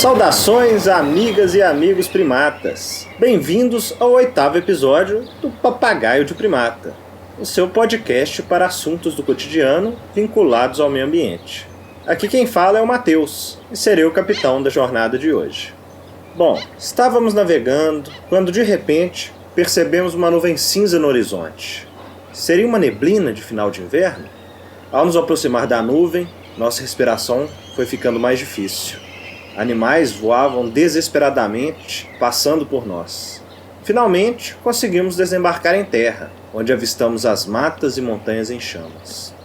Saudações, amigas e amigos primatas! Bem-vindos ao 8º episódio do Papagaio de Primata, o seu podcast para assuntos do cotidiano vinculados ao meio ambiente. Aqui quem fala é o Matheus, e serei o capitão da jornada de hoje. Bom, estávamos navegando quando de repente percebemos uma nuvem cinza no horizonte. Seria uma neblina de final de inverno? Ao nos aproximar da nuvem, nossa respiração foi ficando mais difícil. Animais voavam desesperadamente, passando por nós. Finalmente, conseguimos desembarcar em terra, onde avistamos as matas e montanhas em chamas.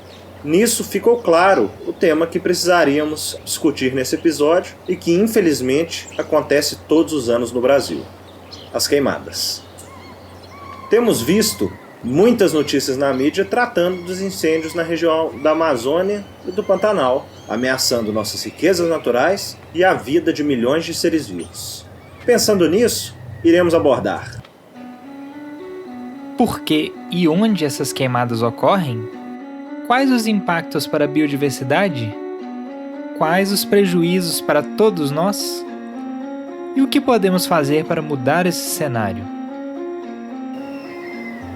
Nisso ficou claro o tema que precisaríamos discutir nesse episódio e que, infelizmente, acontece todos os anos no Brasil: as queimadas. Temos visto muitas notícias na mídia tratando dos incêndios na região da Amazônia e do Pantanal, ameaçando nossas riquezas naturais e a vida de milhões de seres vivos. Pensando nisso, iremos abordar: por que e onde essas queimadas ocorrem? Quais os impactos para a biodiversidade? Quais os prejuízos para todos nós? E o que podemos fazer para mudar esse cenário?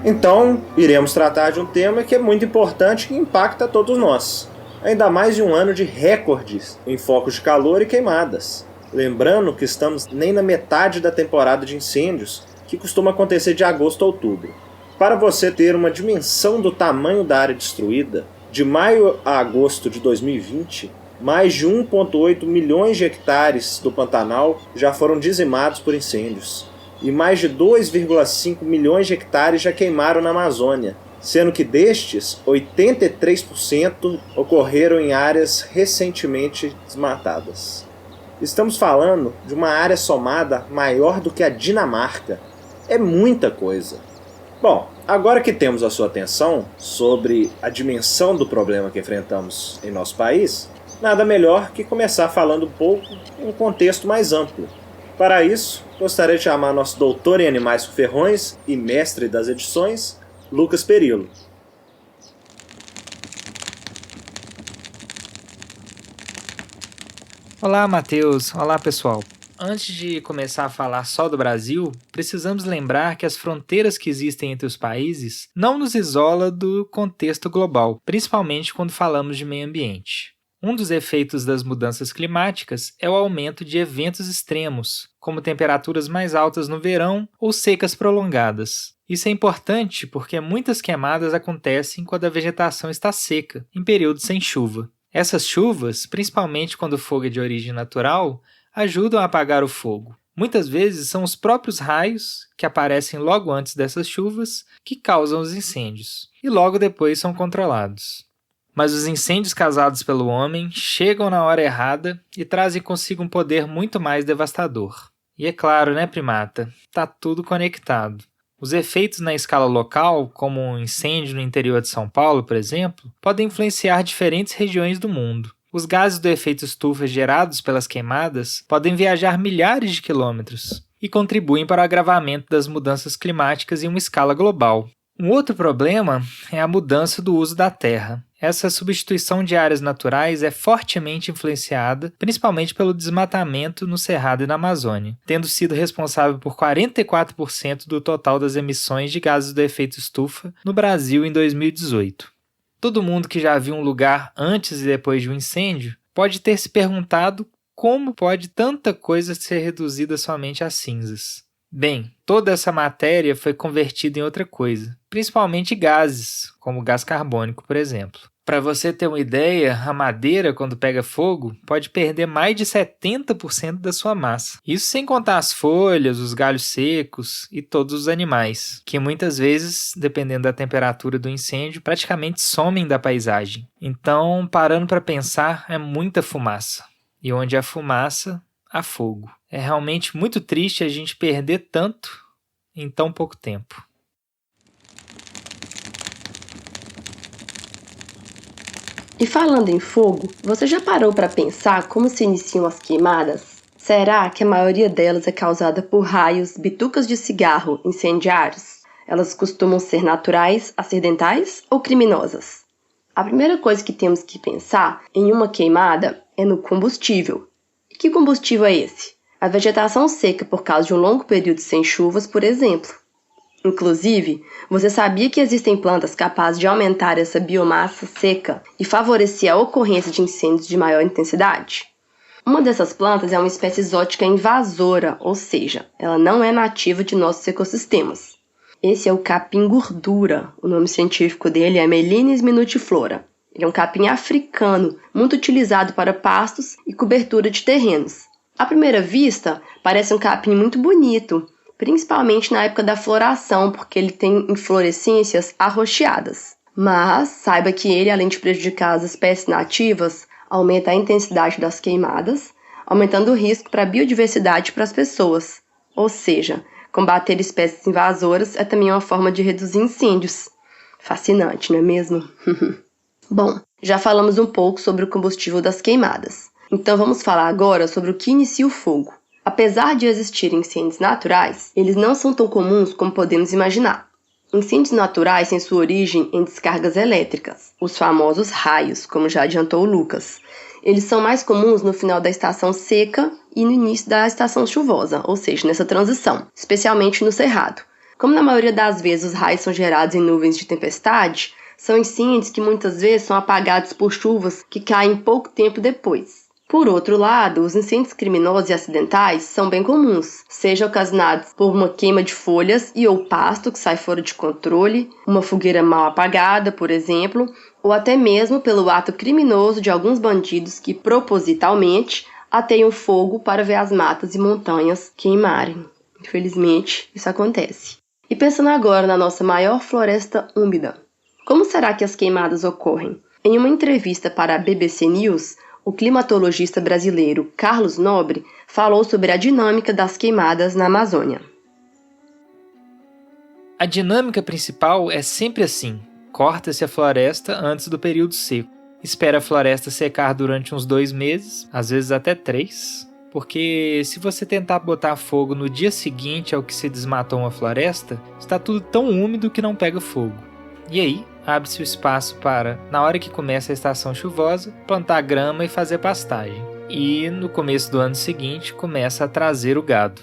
Então, iremos tratar de um tema que é muito importante e que impacta a todos nós. Ainda mais de um ano de recordes em focos de calor e queimadas. Lembrando que estamos nem na metade da temporada de incêndios, que costuma acontecer de agosto a outubro. Para você ter uma dimensão do tamanho da área destruída, de maio a agosto de 2020, mais de 1,8 milhões de hectares do Pantanal já foram dizimados por incêndios. E mais de 2,5 milhões de hectares já queimaram na Amazônia, sendo que destes, 83% ocorreram em áreas recentemente desmatadas. Estamos falando de uma área somada maior do que a Dinamarca. É muita coisa. Bom, agora que temos a sua atenção sobre a dimensão do problema que enfrentamos em nosso país, nada melhor que começar falando um pouco em um contexto mais amplo. Para isso, gostaria de chamar nosso doutor em animais com ferrões e mestre das edições, Lucas Perillo. Olá, Matheus. Olá, pessoal. Antes de começar a falar só do Brasil, precisamos lembrar que as fronteiras que existem entre os países não nos isola do contexto global, principalmente quando falamos de meio ambiente. Um dos efeitos das mudanças climáticas é o aumento de eventos extremos, como temperaturas mais altas no verão ou secas prolongadas. Isso é importante porque muitas queimadas acontecem quando a vegetação está seca, em períodos sem chuva. Essas chuvas, principalmente quando o fogo é de origem natural, ajudam a apagar o fogo. Muitas vezes são os próprios raios, que aparecem logo antes dessas chuvas, que causam os incêndios, e logo depois são controlados. Mas os incêndios causados pelo homem chegam na hora errada e trazem consigo um poder muito mais devastador. E é claro, né, primata? Tá tudo conectado. Os efeitos na escala local, como um incêndio no interior de São Paulo, por exemplo, podem influenciar diferentes regiões do mundo. Os gases do efeito estufa gerados pelas queimadas podem viajar milhares de quilômetros e contribuem para o agravamento das mudanças climáticas em uma escala global. Um outro problema é a mudança do uso da terra. Essa substituição de áreas naturais é fortemente influenciada, principalmente pelo desmatamento no Cerrado e na Amazônia, tendo sido responsável por 44% do total das emissões de gases do efeito estufa no Brasil em 2018. Todo mundo que já viu um lugar antes e depois de um incêndio pode ter se perguntado como pode tanta coisa ser reduzida somente a cinzas. Bem, toda essa matéria foi convertida em outra coisa, principalmente gases, como o gás carbônico, por exemplo. Para você ter uma ideia, a madeira, quando pega fogo, pode perder mais de 70% da sua massa. Isso sem contar as folhas, os galhos secos e todos os animais, que muitas vezes, dependendo da temperatura do incêndio, praticamente somem da paisagem. Então, parando para pensar, é muita fumaça. E onde há fumaça, há fogo. É realmente muito triste a gente perder tanto em tão pouco tempo. E falando em fogo, você já parou para pensar como se iniciam as queimadas? Será que a maioria delas é causada por raios, bitucas de cigarro incendiários? Elas costumam ser naturais, acidentais ou criminosas? A primeira coisa que temos que pensar em uma queimada é no combustível, Que combustível é esse? A vegetação seca por causa de um longo período sem chuvas, por exemplo. Inclusive, você sabia que existem plantas capazes de aumentar essa biomassa seca e favorecer a ocorrência de incêndios de maior intensidade? Uma dessas plantas é uma espécie exótica invasora, ou seja, ela não é nativa de nossos ecossistemas. Esse é o capim-gordura. O nome científico dele é Melinis minutiflora. Ele é um capim africano, muito utilizado para pastos e cobertura de terrenos. À primeira vista, parece um capim muito bonito, principalmente na época da floração, porque ele tem inflorescências arroxeadas. Mas saiba que ele, além de prejudicar as espécies nativas, aumenta a intensidade das queimadas, aumentando o risco para a biodiversidade e para as pessoas. Ou seja, combater espécies invasoras é também uma forma de reduzir incêndios. Fascinante, não é mesmo? Bom, já falamos um pouco sobre o combustível das queimadas. Então vamos falar agora sobre o que inicia o fogo. Apesar de existirem incêndios naturais, eles não são tão comuns como podemos imaginar. Incêndios naturais têm sua origem em descargas elétricas, os famosos raios, como já adiantou o Lucas. Eles são mais comuns no final da estação seca e no início da estação chuvosa, ou seja, nessa transição, especialmente no cerrado. Como na maioria das vezes os raios são gerados em nuvens de tempestade, são incêndios que muitas vezes são apagados por chuvas que caem pouco tempo depois. Por outro lado, os incêndios criminosos e acidentais são bem comuns, seja ocasionados por uma queima de folhas e ou pasto que sai fora de controle, uma fogueira mal apagada, por exemplo, ou até mesmo pelo ato criminoso de alguns bandidos que propositalmente ateiam fogo para ver as matas e montanhas queimarem. Infelizmente, isso acontece. E pensando agora na nossa maior floresta úmida, como será que as queimadas ocorrem? Em uma entrevista para a BBC News, o climatologista brasileiro Carlos Nobre falou sobre a dinâmica das queimadas na Amazônia. A dinâmica principal é sempre assim: corta-se a floresta antes do período seco. Espera a floresta secar durante uns 2 meses, às vezes até 3, porque se você tentar botar fogo no dia seguinte ao que se desmatou uma floresta, está tudo tão úmido que não pega fogo. E aí, abre-se o espaço para, na hora que começa a estação chuvosa, plantar grama e fazer pastagem. E no começo do ano seguinte, começa a trazer o gado.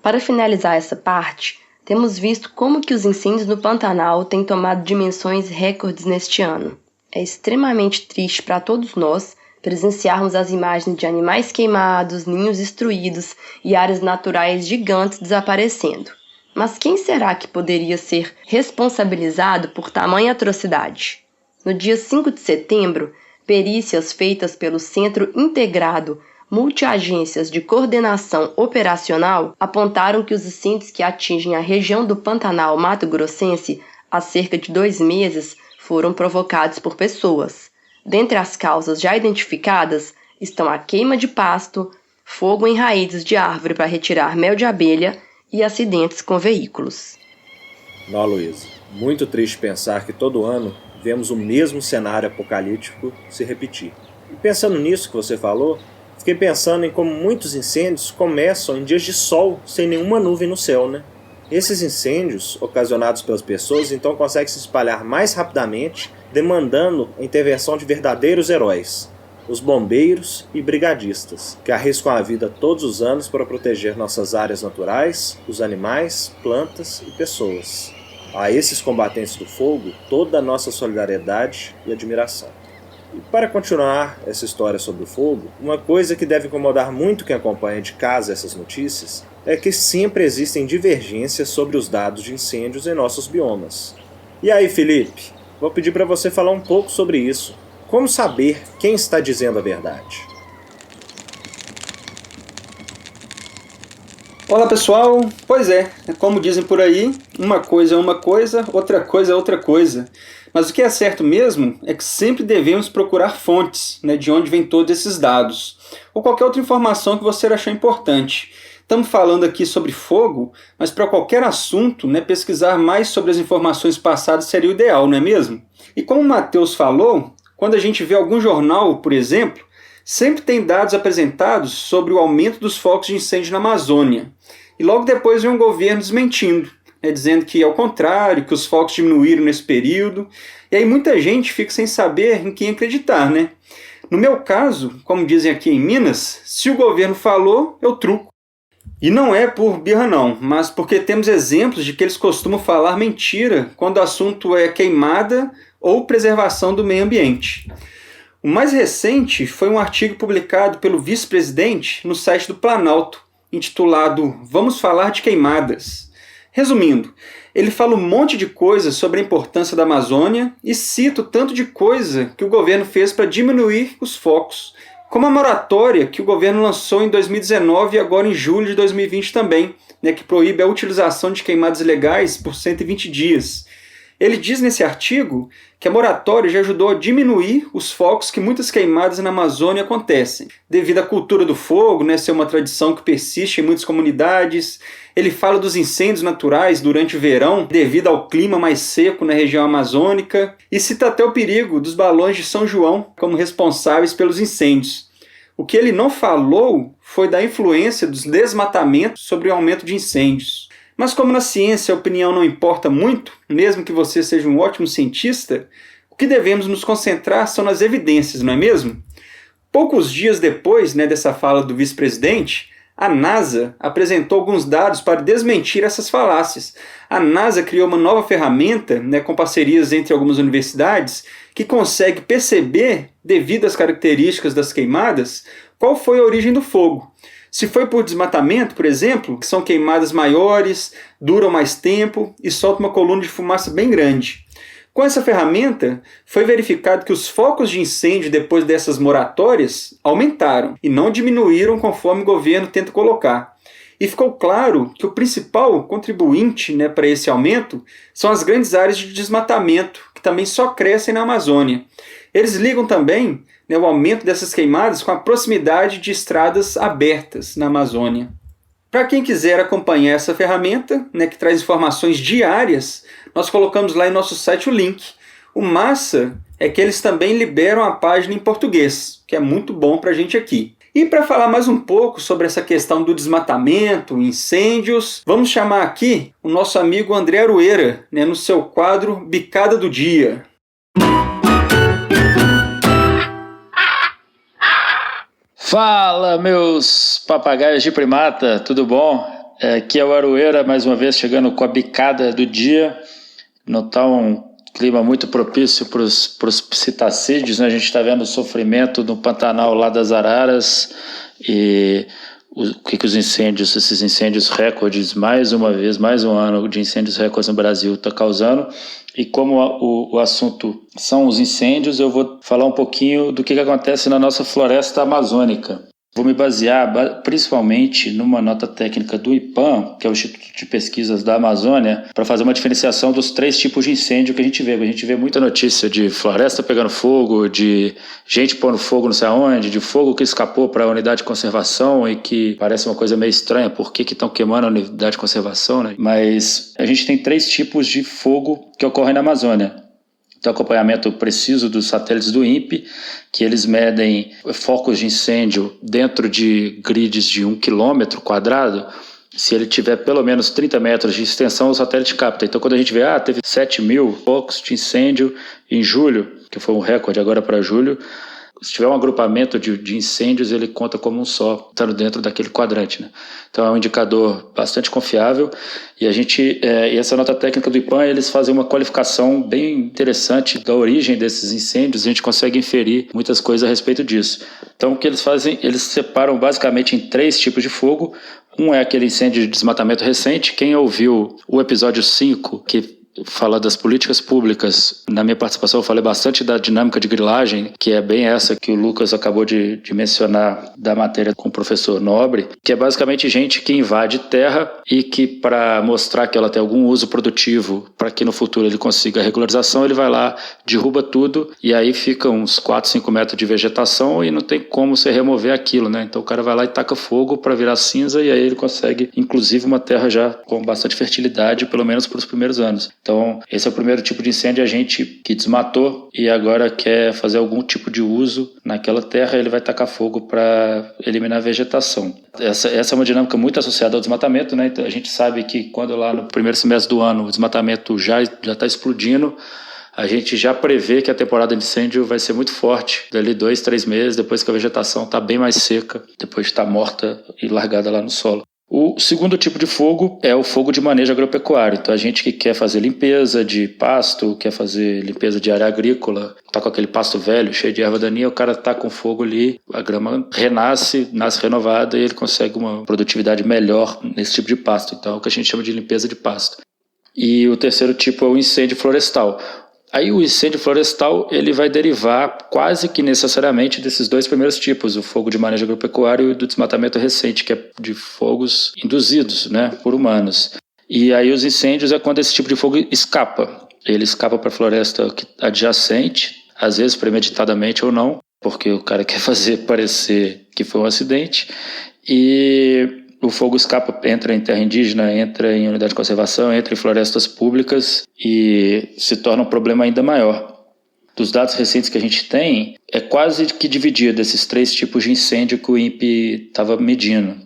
Para finalizar essa parte, temos visto como que os incêndios no Pantanal têm tomado dimensões recordes neste ano. É extremamente triste para todos nós presenciarmos as imagens de animais queimados, ninhos destruídos e áreas naturais gigantes desaparecendo. Mas quem será que poderia ser responsabilizado por tamanha atrocidade? No dia 5 de setembro, perícias feitas pelo Centro Integrado Multiagências de Coordenação Operacional apontaram que os incêndios que atingem a região do Pantanal Mato-Grossense há cerca de 2 meses foram provocados por pessoas. Dentre as causas já identificadas estão a queima de pasto, fogo em raízes de árvore para retirar mel de abelha e acidentes com veículos. Não, Luísa, muito triste pensar que todo ano vemos o mesmo cenário apocalíptico se repetir. E pensando nisso que você falou, fiquei pensando em como muitos incêndios começam em dias de sol, sem nenhuma nuvem no céu, né? Esses incêndios, ocasionados pelas pessoas, então conseguem se espalhar mais rapidamente, demandando a intervenção de verdadeiros heróis, os bombeiros e brigadistas, que arriscam a vida todos os anos para proteger nossas áreas naturais, os animais, plantas e pessoas. A esses combatentes do fogo, toda a nossa solidariedade e admiração. E para continuar essa história sobre o fogo, uma coisa que deve incomodar muito quem acompanha de casa essas notícias é que sempre existem divergências sobre os dados de incêndios em nossos biomas. E aí, Felipe, vou pedir para você falar um pouco sobre isso. Como saber quem está dizendo a verdade? Olá pessoal, pois é, como dizem por aí, uma coisa é uma coisa, outra coisa é outra coisa. Mas o que é certo mesmo é que sempre devemos procurar fontes, de onde vêm todos esses dados, ou qualquer outra informação que você achar importante. Estamos falando aqui sobre fogo, mas para qualquer assunto, pesquisar mais sobre as informações passadas seria o ideal, não é mesmo? E como o Matheus falou, quando a gente vê algum jornal, por exemplo, sempre tem dados apresentados sobre o aumento dos focos de incêndio na Amazônia. E logo depois vem um governo desmentindo, dizendo que é o contrário, que os focos diminuíram nesse período. E aí muita gente fica sem saber em quem acreditar, No meu caso, como dizem aqui em Minas, se o governo falou, eu truco. E não é por birra não, mas porque temos exemplos de que eles costumam falar mentira quando o assunto é queimada ou preservação do meio ambiente. O mais recente foi um artigo publicado pelo vice-presidente no site do Planalto, intitulado Vamos Falar de Queimadas. Resumindo, ele fala um monte de coisa sobre a importância da Amazônia e cita o tanto de coisa que o governo fez para diminuir os focos, como a moratória que o governo lançou em 2019 e agora em julho de 2020 também, que proíbe a utilização de queimadas ilegais por 120 dias. Ele diz nesse artigo que a moratória já ajudou a diminuir os focos que muitas queimadas na Amazônia acontecem, devido à cultura do fogo, ser uma tradição que persiste em muitas comunidades. Ele fala dos incêndios naturais durante o verão, devido ao clima mais seco na região amazônica, e cita até o perigo dos balões de São João como responsáveis pelos incêndios. O que ele não falou foi da influência dos desmatamentos sobre o aumento de incêndios. Mas como na ciência a opinião não importa muito, mesmo que você seja um ótimo cientista, o que devemos nos concentrar são nas evidências, não é mesmo? Poucos dias depois dessa fala do vice-presidente, a NASA apresentou alguns dados para desmentir essas falácias. A NASA criou uma nova ferramenta, com parcerias entre algumas universidades, que consegue perceber, devido às características das queimadas, qual foi a origem do fogo. Se foi por desmatamento, por exemplo, que são queimadas maiores, duram mais tempo e soltam uma coluna de fumaça bem grande. Com essa ferramenta, foi verificado que os focos de incêndio depois dessas moratórias aumentaram e não diminuíram conforme o governo tenta colocar. E ficou claro que o principal contribuinte para esse aumento são as grandes áreas de desmatamento, que também só crescem na Amazônia. Eles ligam também o aumento dessas queimadas com a proximidade de estradas abertas na Amazônia. Para quem quiser acompanhar essa ferramenta, que traz informações diárias, nós colocamos lá em nosso site o link. O massa é que eles também liberam a página em português, que é muito bom para a gente aqui. E para falar mais um pouco sobre essa questão do desmatamento, incêndios, vamos chamar aqui o nosso amigo André Arueira, no seu quadro Bicada do Dia. Fala, meus papagaios de primata, tudo bom? Aqui é o Arueira, mais uma vez chegando com a bicada do dia. Não está um clima muito propício para os citacídeos, A gente está vendo o sofrimento no Pantanal lá das Araras e o que os incêndios, esses incêndios recordes, mais uma vez, mais um ano de incêndios recordes no Brasil está causando. E como o assunto são os incêndios, eu vou falar um pouquinho do que acontece na nossa floresta amazônica. Vou me basear principalmente numa nota técnica do IPAM, que é o Instituto de Pesquisas da Amazônia, para fazer uma diferenciação dos 3 tipos de incêndio que a gente vê. A gente vê muita notícia de floresta pegando fogo, de gente pondo fogo não sei aonde, de fogo que escapou para a unidade de conservação e que parece uma coisa meio estranha, por que estão queimando a unidade de conservação, Mas a gente tem 3 tipos de fogo que ocorrem na Amazônia. Então, acompanhamento preciso dos satélites do INPE, que eles medem focos de incêndio dentro de grids de 1 km². Se ele tiver pelo menos 30 metros de extensão, o satélite capta. Então, quando a gente vê, teve 7 mil focos de incêndio em julho, que foi um recorde agora para julho, se tiver um agrupamento de incêndios, ele conta como um só, estando dentro daquele quadrante, Então é um indicador bastante confiável e e essa nota técnica do IPAM, eles fazem uma qualificação bem interessante da origem desses incêndios, a gente consegue inferir muitas coisas a respeito disso. Então o que eles fazem, eles separam basicamente em 3 tipos de fogo. Um é aquele incêndio de desmatamento recente. Quem ouviu o episódio 5, que fala das políticas públicas, na minha participação eu falei bastante da dinâmica de grilagem, que é bem essa que o Lucas acabou de mencionar da matéria com o professor Nobre, que é basicamente gente que invade terra e que, para mostrar que ela tem algum uso produtivo, para que no futuro ele consiga a regularização, ele vai lá, derruba tudo e aí fica uns 4, 5 metros de vegetação e não tem como você remover aquilo, Então o cara vai lá e taca fogo para virar cinza e aí ele consegue, inclusive, uma terra já com bastante fertilidade, pelo menos para os primeiros anos. Então, esse é o primeiro tipo de incêndio, a gente que desmatou e agora quer fazer algum tipo de uso naquela terra, ele vai tacar fogo para eliminar a vegetação. Essa é uma dinâmica muito associada ao desmatamento, Então, a gente sabe que quando lá no primeiro semestre do ano o desmatamento já está explodindo, a gente já prevê que a temporada de incêndio vai ser muito forte, dali 2, 3 meses, depois que a vegetação está bem mais seca, depois de estar morta e largada lá no solo. O segundo tipo de fogo é o fogo de manejo agropecuário. Então a gente que quer fazer limpeza de pasto, quer fazer limpeza de área agrícola, tá com aquele pasto velho, cheio de erva daninha, o cara tá com fogo ali, a grama renasce, nasce renovada e ele consegue uma produtividade melhor nesse tipo de pasto. Então é o que a gente chama de limpeza de pasto. E o terceiro tipo é o incêndio florestal. Aí o incêndio florestal ele vai derivar quase que necessariamente desses dois primeiros tipos, o fogo de manejo agropecuário e do desmatamento recente, que é de fogos induzidos, né, por humanos. E aí os incêndios é quando esse tipo de fogo escapa. Ele escapa para a floresta adjacente, às vezes premeditadamente ou não, porque o cara quer fazer parecer que foi um acidente, e o fogo escapa, entra em terra indígena, entra em unidade de conservação, entra em florestas públicas e se torna um problema ainda maior. Dos dados recentes que a gente tem, é quase que dividido esses três tipos de incêndio que o INPE estava medindo.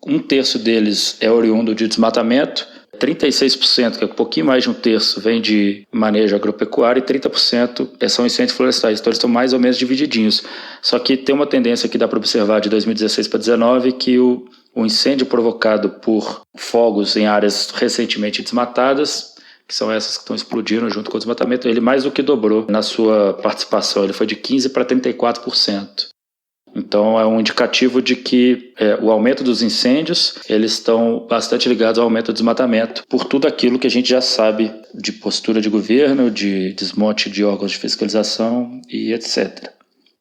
1/3 deles é oriundo de desmatamento, 36%, que é um pouquinho mais de 1/3, vem de manejo agropecuário e 30% são incêndios florestais. Então eles estão mais ou menos divididinhos. Só que tem uma tendência que dá para observar de 2016 para 2019 que o incêndio provocado por fogos em áreas recentemente desmatadas, que são essas que estão explodindo junto com o desmatamento, ele mais do que dobrou na sua participação, ele foi de 15% para 34%. Então é um indicativo de que o aumento dos incêndios, eles estão bastante ligados ao aumento do desmatamento, por tudo aquilo que a gente já sabe de postura de governo, de desmonte de órgãos de fiscalização e etc.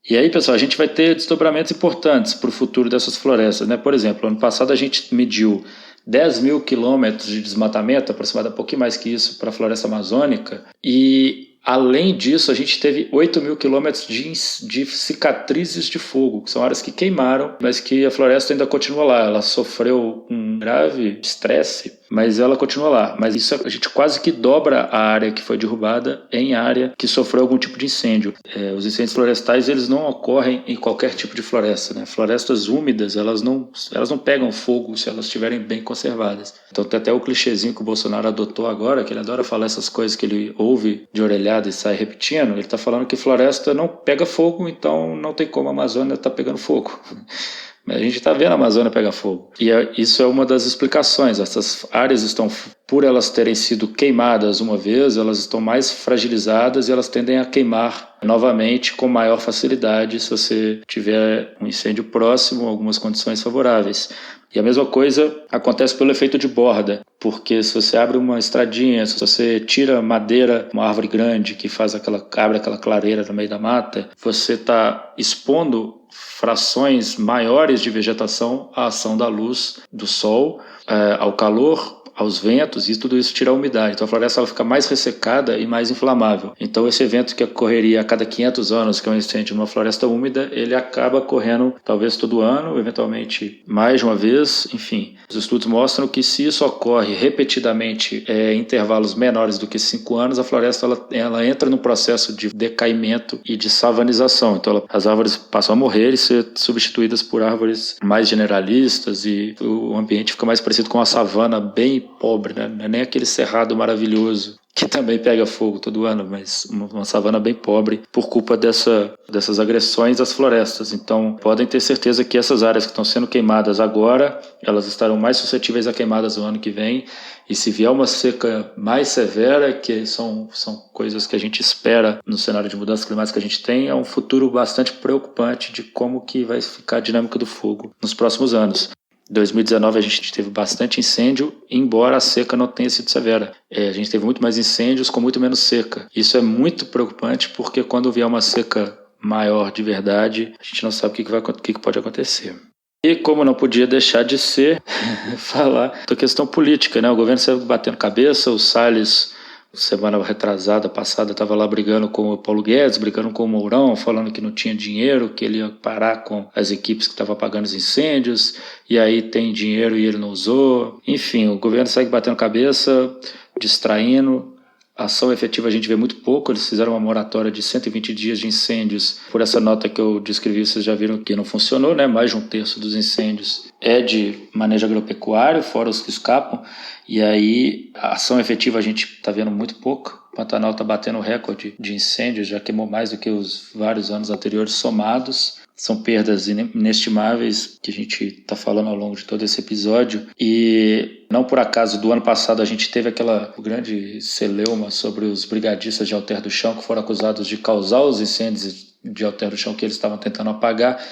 E aí, pessoal, a gente vai ter desdobramentos importantes para o futuro dessas florestas, né? Por exemplo, ano passado a gente mediu 10 mil quilômetros de desmatamento, aproximadamente um pouquinho mais que isso, para a floresta amazônica, e além disso, a gente teve 8 mil quilômetros de cicatrizes de fogo, que são áreas que queimaram, mas que a floresta ainda continua lá. Ela sofreu um grave estresse, mas ela continua lá. Mas isso a gente quase que dobra a área que foi derrubada em área que sofreu algum tipo de incêndio. Os incêndios florestais, eles não ocorrem em qualquer tipo de floresta, né? Florestas úmidas, elas não pegam fogo se elas estiverem bem conservadas. Então tem até o clichêzinho que o Bolsonaro adotou agora, que ele adora falar essas coisas que ele ouve de orelhada e sai repetindo. Ele está falando que floresta não pega fogo, então não tem como a Amazônia estar pegando fogo. A gente está vendo a Amazônia pegar fogo. E isso é uma das explicações. Essas áreas estão, por elas terem sido queimadas uma vez, elas estão mais fragilizadas e elas tendem a queimar novamente com maior facilidade se você tiver um incêndio próximo, algumas condições favoráveis. E a mesma coisa acontece pelo efeito de borda, porque se você abre uma estradinha, se você tira madeira, uma árvore grande que abre aquela clareira no meio da mata, você está expondo frações maiores de vegetação à ação da luz do sol, ao calor, aos ventos, e tudo isso tira a umidade. Então a floresta ela fica mais ressecada e mais inflamável. Então esse evento que ocorreria a cada 500 anos, que é um incêndio numa floresta úmida, ele acaba ocorrendo talvez todo ano, eventualmente mais de uma vez, enfim. Os estudos mostram que se isso ocorre repetidamente em intervalos menores do que 5 anos, a floresta ela entra no processo de decaimento e de savanização. Então as árvores passam a morrer e ser substituídas por árvores mais generalistas e o ambiente fica mais parecido com uma savana bem pobre, né? Não é nem aquele cerrado maravilhoso que também pega fogo todo ano, mas uma savana bem pobre por culpa dessas agressões às florestas. Então podem ter certeza que essas áreas que estão sendo queimadas agora, elas estarão mais suscetíveis a queimadas no ano que vem, e se vier uma seca mais severa, que são coisas que a gente espera no cenário de mudanças climáticas que a gente tem, é um futuro bastante preocupante de como que vai ficar a dinâmica do fogo nos próximos anos. Em 2019 a gente teve bastante incêndio, embora a seca não tenha sido severa. A gente teve muito mais incêndios com muito menos seca. Isso é muito preocupante porque quando vier uma seca maior de verdade, a gente não sabe o que pode acontecer. E como não podia deixar de ser, falar da questão política, né? O governo saiu batendo cabeça, o Salles, semana retrasada, passada, estava lá brigando com o Paulo Guedes, brigando com o Mourão, falando que não tinha dinheiro, que ele ia parar com as equipes que estavam apagando os incêndios, e aí tem dinheiro e ele não usou. Enfim, o governo segue batendo cabeça, distraindo. Ação efetiva a gente vê muito pouco. Eles fizeram uma moratória de 120 dias de incêndios. Por essa nota que eu descrevi, vocês já viram que não funcionou, né? Mais de 1/3 dos incêndios é de manejo agropecuário, fora os que escapam. E aí, a ação efetiva a gente está vendo muito pouco. O Pantanal está batendo recorde de incêndios, já queimou mais do que os vários anos anteriores somados. São perdas inestimáveis que a gente está falando ao longo de todo esse episódio. E não por acaso, do ano passado, a gente teve aquela grande celeuma sobre os brigadistas de Alter do Chão que foram acusados de causar os incêndios de Alter do Chão que eles estavam tentando apagar.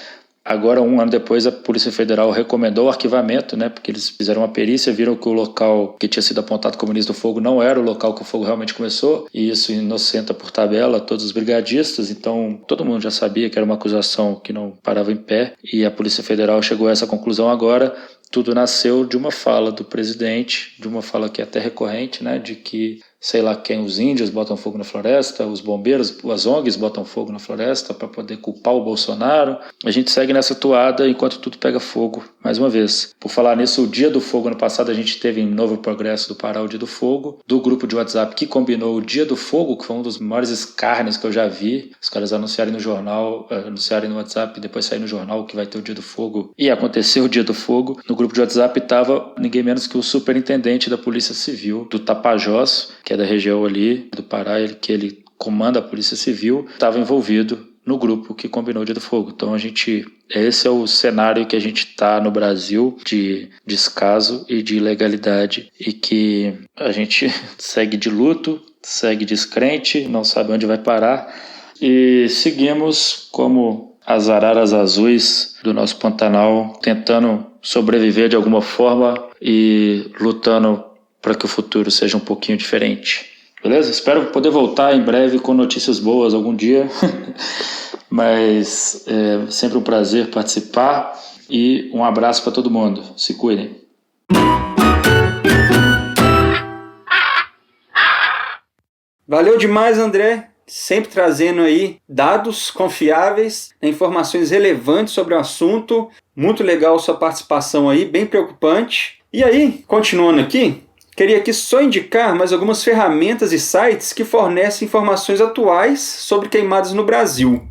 Agora, um ano depois, a Polícia Federal recomendou o arquivamento, né, porque eles fizeram uma perícia, viram que o local que tinha sido apontado como início do fogo não era o local que o fogo realmente começou, e isso inocenta por tabela todos os brigadistas. Então todo mundo já sabia que era uma acusação que não parava em pé, e a Polícia Federal chegou a essa conclusão agora. Tudo nasceu de uma fala do presidente, de uma fala que é até recorrente, né, de que sei lá quem, os índios botam fogo na floresta, os bombeiros, as ONGs botam fogo na floresta para poder culpar o Bolsonaro. A gente segue nessa toada enquanto tudo pega fogo, mais uma vez. Por falar nisso, o Dia do Fogo ano passado a gente teve em Novo Progresso do Pará o Dia do Fogo, do grupo de WhatsApp que combinou o Dia do Fogo, que foi um dos maiores escárnios que eu já vi. Os caras anunciarem no jornal, anunciarem no WhatsApp e depois sair no jornal que vai ter o Dia do Fogo. E aconteceu o Dia do Fogo. No grupo de WhatsApp estava ninguém menos que o superintendente da Polícia Civil do Tapajós, que é da região ali do Pará, que ele comanda a Polícia Civil, estava envolvido no grupo que combinou o Dia do Fogo. Então esse é o cenário que a gente está no Brasil de descaso e de ilegalidade, e que a gente segue de luto, segue descrente, não sabe onde vai parar, e seguimos como as araras azuis do nosso Pantanal, tentando sobreviver de alguma forma e lutando para que o futuro seja um pouquinho diferente. Beleza? Espero poder voltar em breve com notícias boas algum dia. Mas é sempre um prazer participar e um abraço para todo mundo. Se cuidem. Valeu demais, André. Sempre trazendo aí dados confiáveis, informações relevantes sobre o assunto. Muito legal sua participação aí, bem preocupante. E aí, continuando aqui, queria aqui só indicar mais algumas ferramentas e sites que fornecem informações atuais sobre queimadas no Brasil.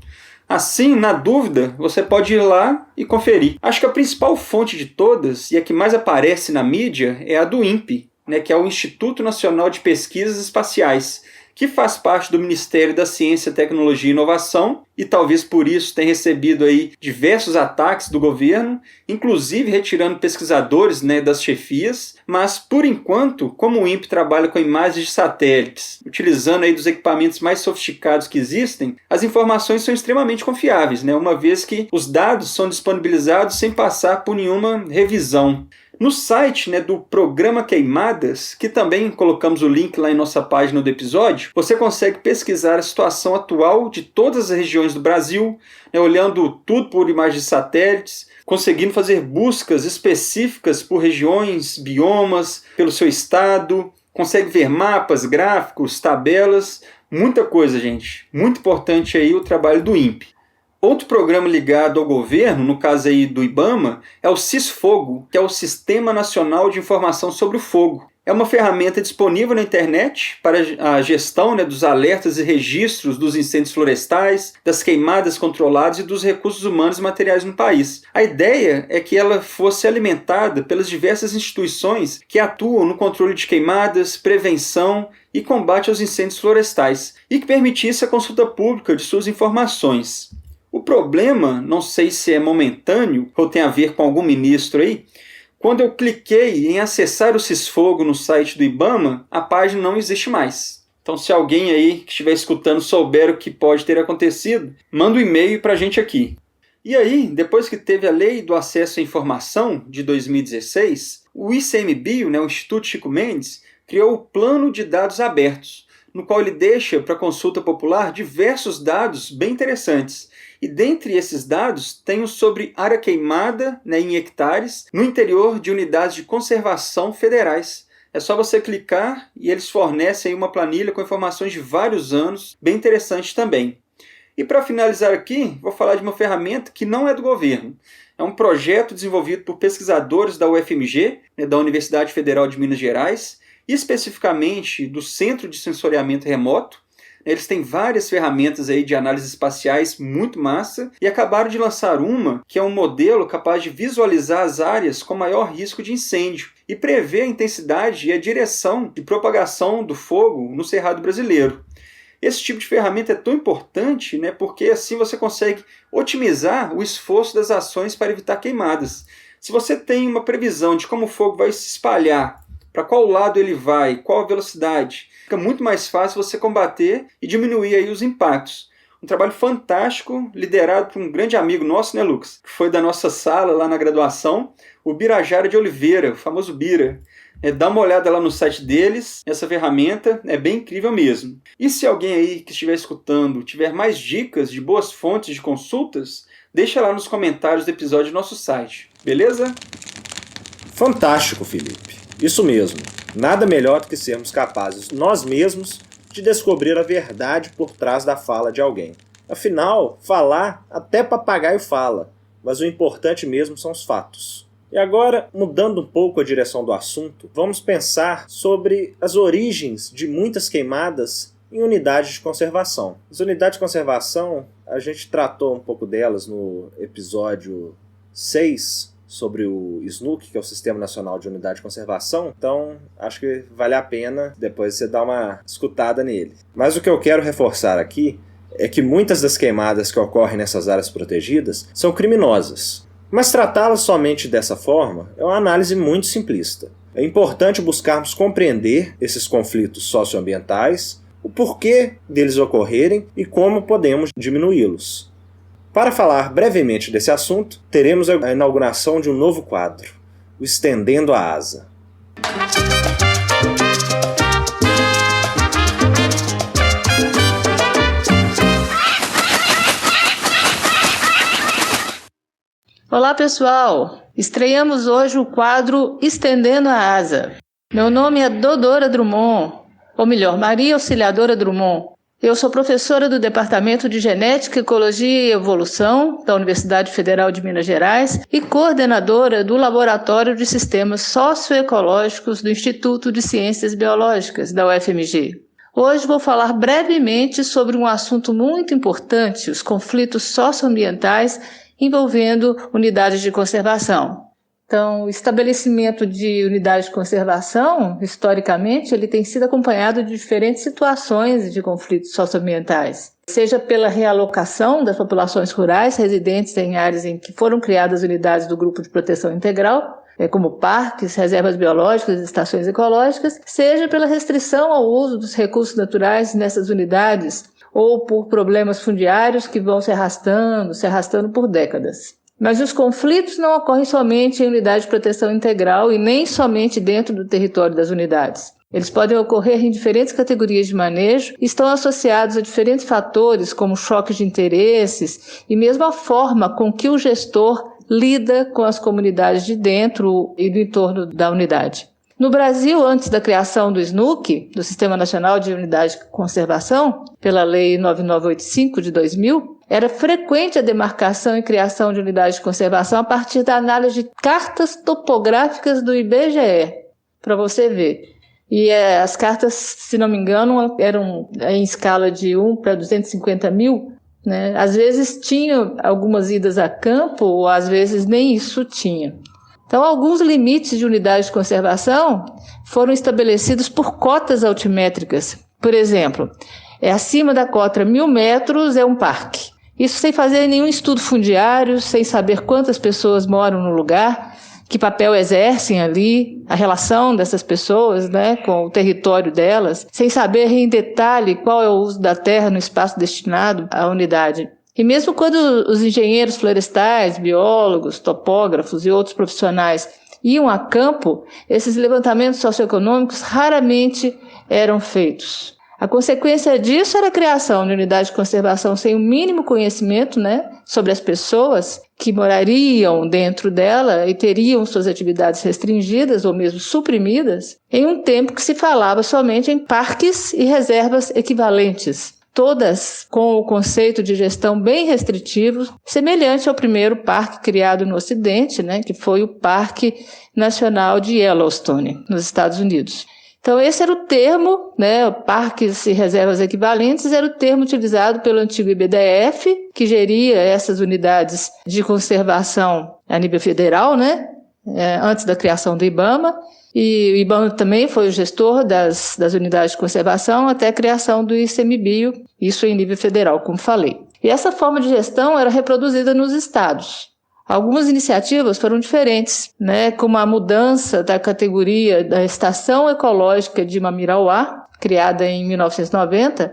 Assim, na dúvida, você pode ir lá e conferir. Acho que a principal fonte de todas, e a que mais aparece na mídia, é a do INPE, né, que é o Instituto Nacional de Pesquisas Espaciais, que faz parte do Ministério da Ciência, Tecnologia e Inovação, e talvez por isso tenha recebido aí diversos ataques do governo, inclusive retirando pesquisadores, né, das chefias. Mas, por enquanto, como o INPE trabalha com imagens de satélites, utilizando aí dos equipamentos mais sofisticados que existem, as informações são extremamente confiáveis, né, uma vez que os dados são disponibilizados sem passar por nenhuma revisão. No site, né, do Programa Queimadas, que também colocamos o link lá em nossa página do episódio, você consegue pesquisar a situação atual de todas as regiões do Brasil, né, olhando tudo por imagens de satélites, conseguindo fazer buscas específicas por regiões, biomas, pelo seu estado, consegue ver mapas, gráficos, tabelas, muita coisa, gente. Muito importante aí o trabalho do INPE. Outro programa ligado ao governo, no caso aí do IBAMA, é o CISFogo, que é o Sistema Nacional de Informação sobre o Fogo. É uma ferramenta disponível na internet para a gestão, né, dos alertas e registros dos incêndios florestais, das queimadas controladas e dos recursos humanos e materiais no país. A ideia é que ela fosse alimentada pelas diversas instituições que atuam no controle de queimadas, prevenção e combate aos incêndios florestais, e que permitisse a consulta pública de suas informações. O problema, não sei se é momentâneo ou tem a ver com algum ministro aí, quando eu cliquei em acessar o CISFogo no site do IBAMA, a página não existe mais. Então, se alguém aí que estiver escutando souber o que pode ter acontecido, manda um e-mail para a gente aqui. E aí, depois que teve a Lei do Acesso à Informação de 2016, o ICMBio, né, o Instituto Chico Mendes, criou o Plano de Dados Abertos, no qual ele deixa para consulta popular diversos dados bem interessantes. E dentre esses dados tem o sobre área queimada, né, em hectares no interior de unidades de conservação federais. É só você clicar e eles fornecem uma planilha com informações de vários anos, bem interessante também. E para finalizar aqui, vou falar de uma ferramenta que não é do governo. É um projeto desenvolvido por pesquisadores da UFMG, né, da Universidade Federal de Minas Gerais, e especificamente do Centro de Sensoriamento Remoto, Eles têm várias ferramentas aí de análise espaciais muito massa e acabaram de lançar uma que é um modelo capaz de visualizar as áreas com maior risco de incêndio e prever a intensidade e a direção de propagação do fogo no Cerrado brasileiro. Esse tipo de ferramenta é tão importante, né, porque assim você consegue otimizar o esforço das ações para evitar queimadas. Se você tem uma previsão de como o fogo vai se espalhar, para qual lado ele vai, qual a velocidade, fica muito mais fácil você combater e diminuir aí os impactos. Um trabalho fantástico, liderado por um grande amigo nosso, né, Lucas? Que foi da nossa sala lá na graduação, o Birajara de Oliveira, o famoso Bira. Dá uma olhada lá no site deles, essa ferramenta é bem incrível mesmo. E se alguém aí que estiver escutando tiver mais dicas de boas fontes de consultas, deixa lá nos comentários do episódio do nosso site, beleza? Fantástico, Felipe. Isso mesmo. Nada melhor do que sermos capazes, nós mesmos, de descobrir a verdade por trás da fala de alguém. Afinal, falar, até papagaio fala, mas o importante mesmo são os fatos. E agora, mudando um pouco a direção do assunto, vamos pensar sobre as origens de muitas queimadas em unidades de conservação. As unidades de conservação, a gente tratou um pouco delas no episódio 6, sobre o SNUC, que é o Sistema Nacional de Unidade de Conservação, então acho que vale a pena depois você dar uma escutada nele. Mas o que eu quero reforçar aqui é que muitas das queimadas que ocorrem nessas áreas protegidas são criminosas. Mas tratá-las somente dessa forma é uma análise muito simplista. É importante buscarmos compreender esses conflitos socioambientais, o porquê deles ocorrerem e como podemos diminuí-los. Para falar brevemente desse assunto, teremos a inauguração de um novo quadro, o Estendendo a Asa. Olá pessoal, estreamos hoje o quadro Estendendo a Asa. Meu nome é Dodora Drummond, ou melhor, Maria Auxiliadora Drummond. Eu sou professora do Departamento de Genética, Ecologia e Evolução da Universidade Federal de Minas Gerais e coordenadora do Laboratório de Sistemas Socioecológicos do Instituto de Ciências Biológicas da UFMG. Hoje vou falar brevemente sobre um assunto muito importante, os conflitos socioambientais envolvendo unidades de conservação. Então, o estabelecimento de unidades de conservação, historicamente, ele tem sido acompanhado de diferentes situações de conflitos socioambientais, seja pela realocação das populações rurais residentes em áreas em que foram criadas unidades do Grupo de Proteção Integral, como parques, reservas biológicas e estações ecológicas, seja pela restrição ao uso dos recursos naturais nessas unidades, ou por problemas fundiários que vão se arrastando por décadas. Mas os conflitos não ocorrem somente em unidade de proteção integral e nem somente dentro do território das unidades. Eles podem ocorrer em diferentes categorias de manejo e estão associados a diferentes fatores, como choques de interesses e mesmo a forma com que o gestor lida com as comunidades de dentro e do entorno da unidade. No Brasil, antes da criação do SNUC, do Sistema Nacional de Unidade de Conservação, pela Lei 9985 de 2000, era frequente a demarcação e criação de unidades de conservação a partir da análise de cartas topográficas do IBGE, para você ver. E as cartas, se não me engano, eram em escala de 1 para 250 mil, né? Às vezes tinha algumas idas a campo, ou às vezes nem isso tinha. Então, alguns limites de unidades de conservação foram estabelecidos por cotas altimétricas. Por exemplo, acima da cota 1.000 metros é um parque. Isso sem fazer nenhum estudo fundiário, sem saber quantas pessoas moram no lugar, que papel exercem ali, a relação dessas pessoas, né, com o território delas, sem saber em detalhe qual é o uso da terra no espaço destinado à unidade. E mesmo quando os engenheiros florestais, biólogos, topógrafos e outros profissionais iam a campo, esses levantamentos socioeconômicos raramente eram feitos. A consequência disso era a criação de unidades de conservação sem o mínimo conhecimento, né, sobre as pessoas que morariam dentro dela e teriam suas atividades restringidas ou mesmo suprimidas, em um tempo que se falava somente em parques e reservas equivalentes, todas com o conceito de gestão bem restritivo, semelhante ao primeiro parque criado no Ocidente, né, que foi o Parque Nacional de Yellowstone, nos Estados Unidos. Então esse era o termo, né, parques e reservas equivalentes, era o termo utilizado pelo antigo IBDF, que geria essas unidades de conservação a nível federal, né, antes da criação do IBAMA. E o IBAMA também foi o gestor das unidades de conservação até a criação do ICMBio, isso em nível federal, como falei. E essa forma de gestão era reproduzida nos estados. Algumas iniciativas foram diferentes, né, como a mudança da categoria da Estação Ecológica de Mamirauá, criada em 1990,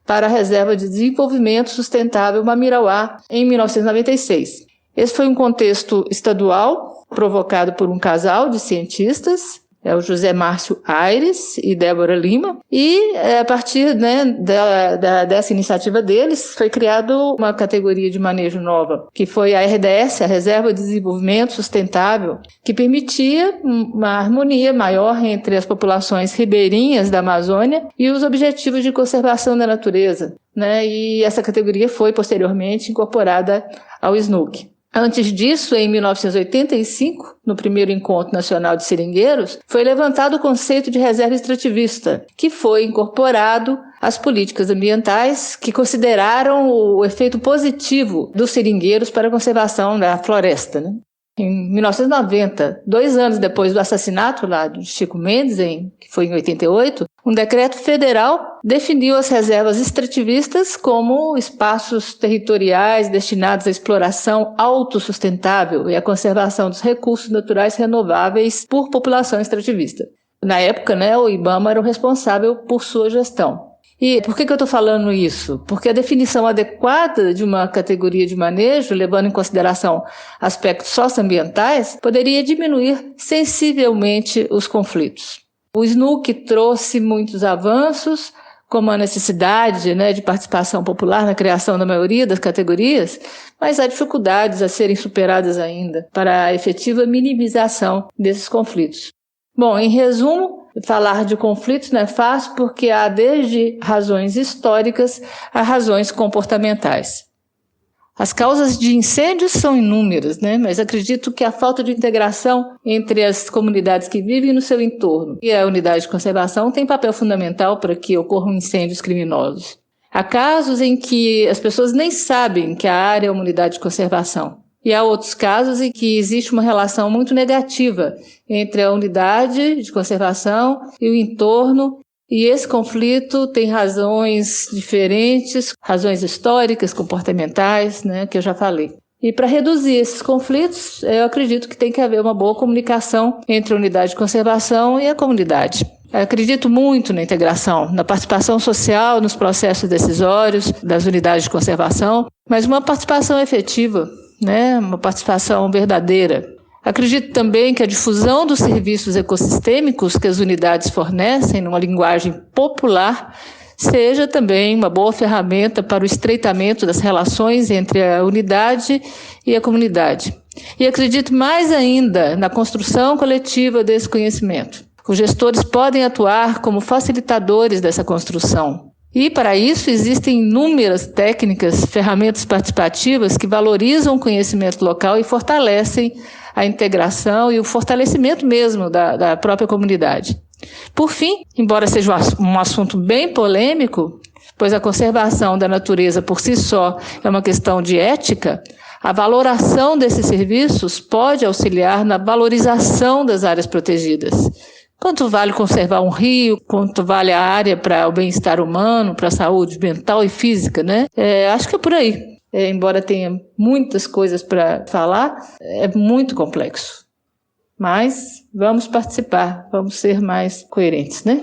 para a Reserva de Desenvolvimento Sustentável Mamirauá, em 1996. Esse foi um contexto estadual, provocado por um casal de cientistas, o José Márcio Aires e Débora Lima, e a partir, né, dessa iniciativa deles foi criada uma categoria de manejo nova, que foi a RDS, a Reserva de Desenvolvimento Sustentável, que permitia uma harmonia maior entre as populações ribeirinhas da Amazônia e os objetivos de conservação da natureza, né, e essa categoria foi posteriormente incorporada ao SNUC. Antes disso, em 1985, no primeiro Encontro Nacional de Seringueiros, foi levantado o conceito de reserva extrativista, que foi incorporado às políticas ambientais que consideraram o efeito positivo dos seringueiros para a conservação da floresta, né? Em 1990, 2 anos depois do assassinato lá de Chico Mendes, que foi em 88, um decreto federal definiu as reservas extrativistas como espaços territoriais destinados à exploração autossustentável e à conservação dos recursos naturais renováveis por população extrativista. Na época, né, o IBAMA era o responsável por sua gestão. E por que eu estou falando isso? Porque a definição adequada de uma categoria de manejo, levando em consideração aspectos socioambientais, poderia diminuir sensivelmente os conflitos. O SNUC trouxe muitos avanços, como a necessidade, né, de participação popular na criação da maioria das categorias, mas há dificuldades a serem superadas ainda para a efetiva minimização desses conflitos. Bom, em resumo, falar de conflitos não é fácil porque há desde razões históricas a razões comportamentais. As causas de incêndios são inúmeras, né? Mas acredito que a falta de integração entre as comunidades que vivem no seu entorno e a unidade de conservação tem papel fundamental para que ocorram incêndios criminosos. Há casos em que as pessoas nem sabem que a área é uma unidade de conservação. E há outros casos em que existe uma relação muito negativa entre a unidade de conservação e o entorno, e esse conflito tem razões diferentes, razões históricas, comportamentais, né, que eu já falei. E para reduzir esses conflitos, eu acredito que tem que haver uma boa comunicação entre a unidade de conservação e a comunidade. Eu acredito muito na integração, na participação social, nos processos decisórios das unidades de conservação, mas uma participação efetiva, né, uma participação verdadeira. Acredito também que a difusão dos serviços ecossistêmicos que as unidades fornecem, numa linguagem popular, seja também uma boa ferramenta para o estreitamento das relações entre a unidade e a comunidade. E acredito mais ainda na construção coletiva desse conhecimento. Os gestores podem atuar como facilitadores dessa construção. E, para isso, existem inúmeras técnicas, ferramentas participativas que valorizam o conhecimento local e fortalecem a integração e o fortalecimento mesmo da própria comunidade. Por fim, embora seja um assunto bem polêmico, pois a conservação da natureza por si só é uma questão de ética, a valoração desses serviços pode auxiliar na valorização das áreas protegidas. Quanto vale conservar um rio, quanto vale a área para o bem-estar humano, para a saúde mental e física, né? Acho que é por aí. Embora tenha muitas coisas para falar, é muito complexo. Mas vamos participar, vamos ser mais coerentes, né?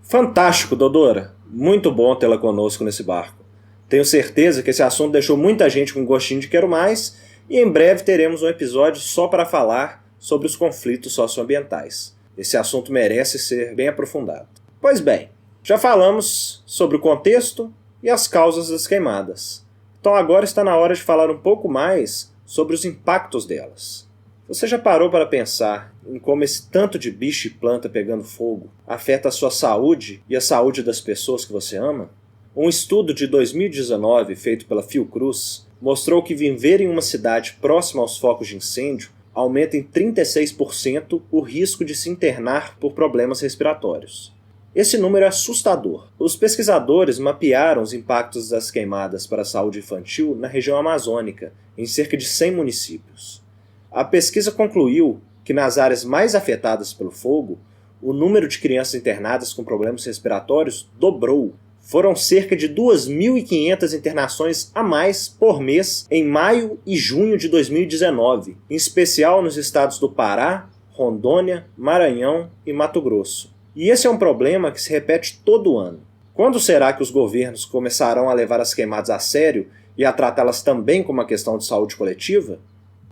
Fantástico, Dodora. Muito bom tê-la conosco nesse barco. Tenho certeza que esse assunto deixou muita gente com gostinho de quero mais e em breve teremos um episódio só para falar sobre os conflitos socioambientais. Esse assunto merece ser bem aprofundado. Pois bem, já falamos sobre o contexto e as causas das queimadas. Então agora está na hora de falar um pouco mais sobre os impactos delas. Você já parou para pensar em como esse tanto de bicho e planta pegando fogo afeta a sua saúde e a saúde das pessoas que você ama? Um estudo de 2019 feito pela Fiocruz mostrou que viver em uma cidade próxima aos focos de incêndio aumenta em 36% o risco de se internar por problemas respiratórios. Esse número é assustador. Os pesquisadores mapearam os impactos das queimadas para a saúde infantil na região amazônica, em cerca de 100 municípios. A pesquisa concluiu que nas áreas mais afetadas pelo fogo, o número de crianças internadas com problemas respiratórios dobrou. Foram cerca de 2.500 internações a mais por mês em maio e junho de 2019, em especial nos estados do Pará, Rondônia, Maranhão e Mato Grosso. E esse é um problema que se repete todo ano. Quando será que os governos começarão a levar as queimadas a sério e a tratá-las também como uma questão de saúde coletiva?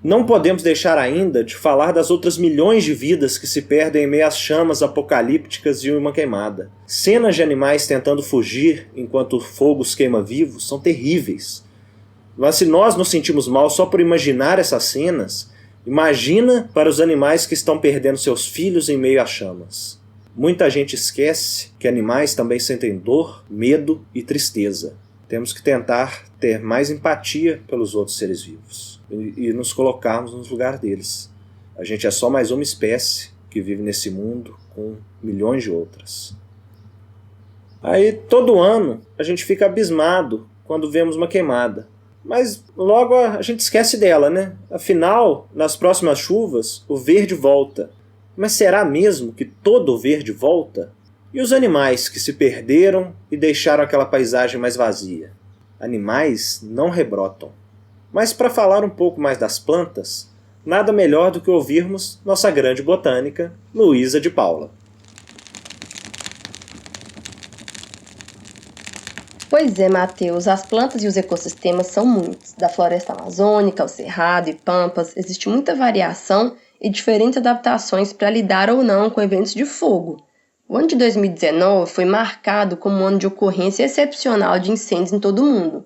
Não podemos deixar ainda de falar das outras milhões de vidas que se perdem em meio às chamas apocalípticas de uma queimada. Cenas de animais tentando fugir enquanto o fogo os queima vivos são terríveis. Mas se nós nos sentimos mal só por imaginar essas cenas, imagina para os animais que estão perdendo seus filhos em meio às chamas. Muita gente esquece que animais também sentem dor, medo e tristeza. Temos que tentar ter mais empatia pelos outros seres vivos e nos colocarmos no lugar deles. A gente é só mais uma espécie que vive nesse mundo com milhões de outras. Aí todo ano a gente fica abismado quando vemos uma queimada. Mas logo a gente esquece dela, né? Afinal, nas próximas chuvas, o verde volta. Mas será mesmo que todo o verde volta? E os animais que se perderam e deixaram aquela paisagem mais vazia? Animais não rebrotam. Mas para falar um pouco mais das plantas, nada melhor do que ouvirmos nossa grande botânica, Luísa de Paula. Pois é, Matheus, as plantas e os ecossistemas são muitos. Da floresta amazônica ao cerrado e pampas, existe muita variação e diferentes adaptações para lidar ou não com eventos de fogo. O ano de 2019 foi marcado como um ano de ocorrência excepcional de incêndios em todo o mundo.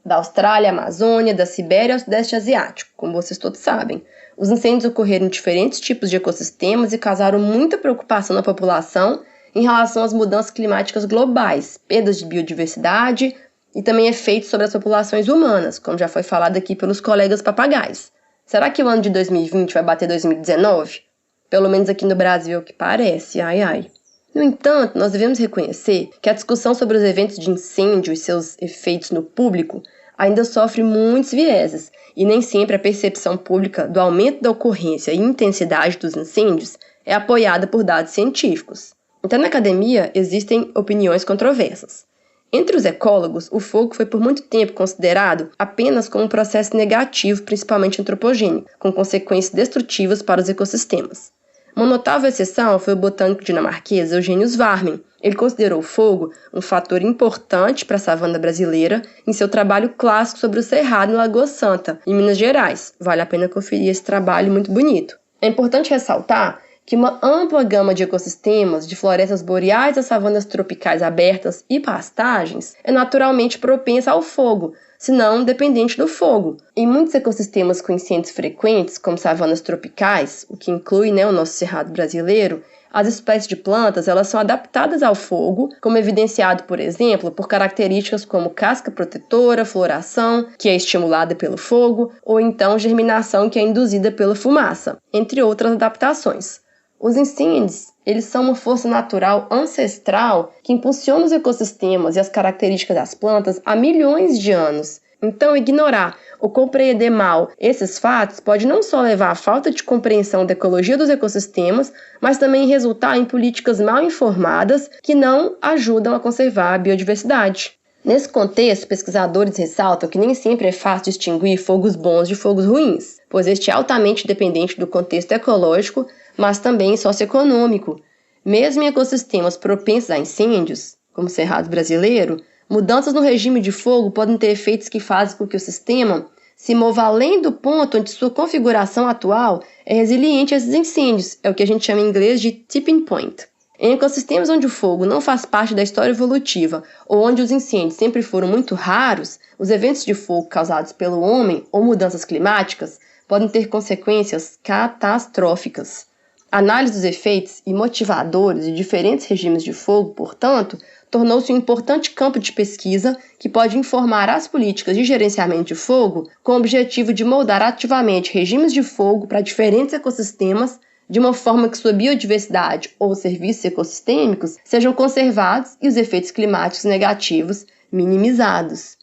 Da Austrália à Amazônia, da Sibéria ao Sudeste Asiático, como vocês todos sabem. Os incêndios ocorreram em diferentes tipos de ecossistemas e causaram muita preocupação na população em relação às mudanças climáticas globais, perdas de biodiversidade e também efeitos sobre as populações humanas, como já foi falado aqui pelos colegas papagaios. Será que o ano de 2020 vai bater 2019? Pelo menos aqui no Brasil é o que parece, ai ai. No entanto, nós devemos reconhecer que a discussão sobre os eventos de incêndio e seus efeitos no público ainda sofre muitos vieses, e nem sempre a percepção pública do aumento da ocorrência e intensidade dos incêndios é apoiada por dados científicos. Então, na academia, existem opiniões controversas. Entre os ecólogos, o fogo foi por muito tempo considerado apenas como um processo negativo, principalmente antropogênico, com consequências destrutivas para os ecossistemas. Uma notável exceção foi o botânico dinamarquês Eugenius Varmin. Ele considerou o fogo um fator importante para a savana brasileira em seu trabalho clássico sobre o Cerrado em Lagoa Santa, em Minas Gerais. Vale a pena conferir esse trabalho muito bonito. É importante ressaltar que uma ampla gama de ecossistemas, de florestas boreais a savanas tropicais abertas e pastagens, é naturalmente propensa ao fogo, se não dependente do fogo. Em muitos ecossistemas com incêndios frequentes, como savanas tropicais, o que inclui o nosso cerrado brasileiro, as espécies de plantas elas são adaptadas ao fogo, como evidenciado, por exemplo, por características como casca protetora, floração, que é estimulada pelo fogo, ou então germinação, que é induzida pela fumaça, entre outras adaptações. Os incêndios, eles são uma força natural ancestral que impulsiona os ecossistemas e as características das plantas há milhões de anos. Então, ignorar ou compreender mal esses fatos pode não só levar à falta de compreensão da ecologia dos ecossistemas, mas também resultar em políticas mal informadas que não ajudam a conservar a biodiversidade. Nesse contexto, pesquisadores ressaltam que nem sempre é fácil distinguir fogos bons de fogos ruins, pois este é altamente dependente do contexto ecológico, mas também socioeconômico. Mesmo em ecossistemas propensos a incêndios, como o Cerrado brasileiro, mudanças no regime de fogo podem ter efeitos que fazem com que o sistema se mova além do ponto onde sua configuração atual é resiliente a esses incêndios, é o que a gente chama em inglês de tipping point. Em ecossistemas onde o fogo não faz parte da história evolutiva ou onde os incêndios sempre foram muito raros, os eventos de fogo causados pelo homem ou mudanças climáticas podem ter consequências catastróficas. A análise dos efeitos e motivadores de diferentes regimes de fogo, portanto, tornou-se um importante campo de pesquisa que pode informar as políticas de gerenciamento de fogo com o objetivo de moldar ativamente regimes de fogo para diferentes ecossistemas de uma forma que sua biodiversidade ou serviços ecossistêmicos sejam conservados e os efeitos climáticos negativos minimizados.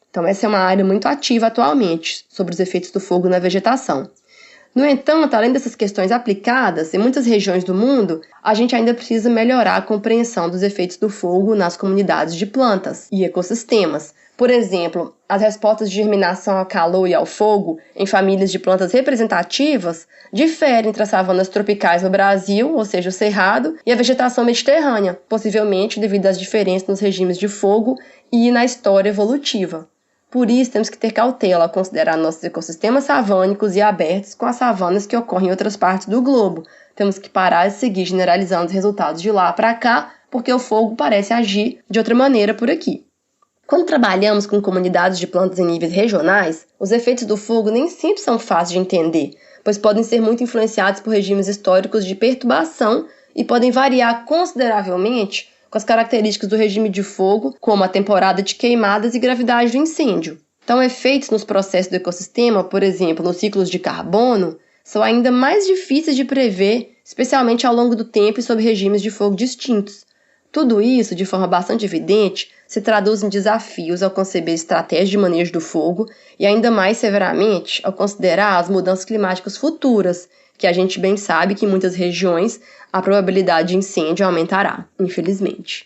Então, essa é uma área muito ativa atualmente sobre os efeitos do fogo na vegetação. No entanto, além dessas questões aplicadas, em muitas regiões do mundo, a gente ainda precisa melhorar a compreensão dos efeitos do fogo nas comunidades de plantas e ecossistemas. Por exemplo, as respostas de germinação ao calor e ao fogo em famílias de plantas representativas diferem entre as savanas tropicais no Brasil, ou seja, o cerrado, e a vegetação mediterrânea, possivelmente devido às diferenças nos regimes de fogo e na história evolutiva. Por isso, temos que ter cautela ao considerar nossos ecossistemas savânicos e abertos com as savanas que ocorrem em outras partes do globo. Temos que parar de seguir generalizando os resultados de lá para cá, porque o fogo parece agir de outra maneira por aqui. Quando trabalhamos com comunidades de plantas em níveis regionais, os efeitos do fogo nem sempre são fáceis de entender, pois podem ser muito influenciados por regimes históricos de perturbação e podem variar consideravelmente com as características do regime de fogo, como a temporada de queimadas e gravidade do incêndio. Então, efeitos nos processos do ecossistema, por exemplo, nos ciclos de carbono, são ainda mais difíceis de prever, especialmente ao longo do tempo e sob regimes de fogo distintos. Tudo isso, de forma bastante evidente, se traduz em desafios ao conceber estratégias de manejo do fogo e ainda mais severamente ao considerar as mudanças climáticas futuras, que a gente bem sabe que em muitas regiões a probabilidade de incêndio aumentará, infelizmente.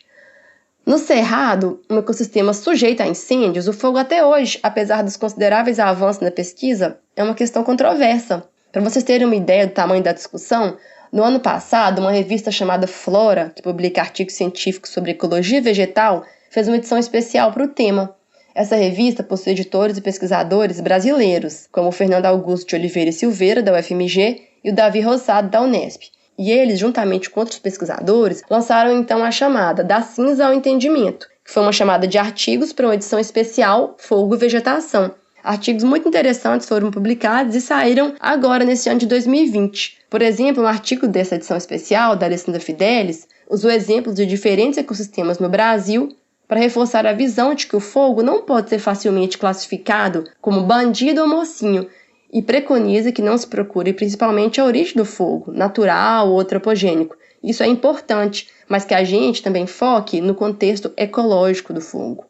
No Cerrado, um ecossistema sujeito a incêndios, o fogo até hoje, apesar dos consideráveis avanços na pesquisa, é uma questão controversa. Para vocês terem uma ideia do tamanho da discussão, no ano passado, uma revista chamada Flora, que publica artigos científicos sobre ecologia vegetal, fez uma edição especial para o tema. Essa revista possui editores e pesquisadores brasileiros, como o Fernando Augusto de Oliveira e Silveira, da UFMG, e o Davi Rosado, da Unesp. E eles, juntamente com outros pesquisadores, lançaram então a chamada Da Cinza ao Entendimento, que foi uma chamada de artigos para uma edição especial Fogo e Vegetação. Artigos muito interessantes foram publicados e saíram agora nesse ano de 2020. Por exemplo, um artigo dessa edição especial, da Alessandra Fidelis, usou exemplos de diferentes ecossistemas no Brasil para reforçar a visão de que o fogo não pode ser facilmente classificado como bandido ou mocinho, e preconiza que não se procure principalmente a origem do fogo, natural ou antropogênico. Isso é importante, mas que a gente também foque no contexto ecológico do fogo.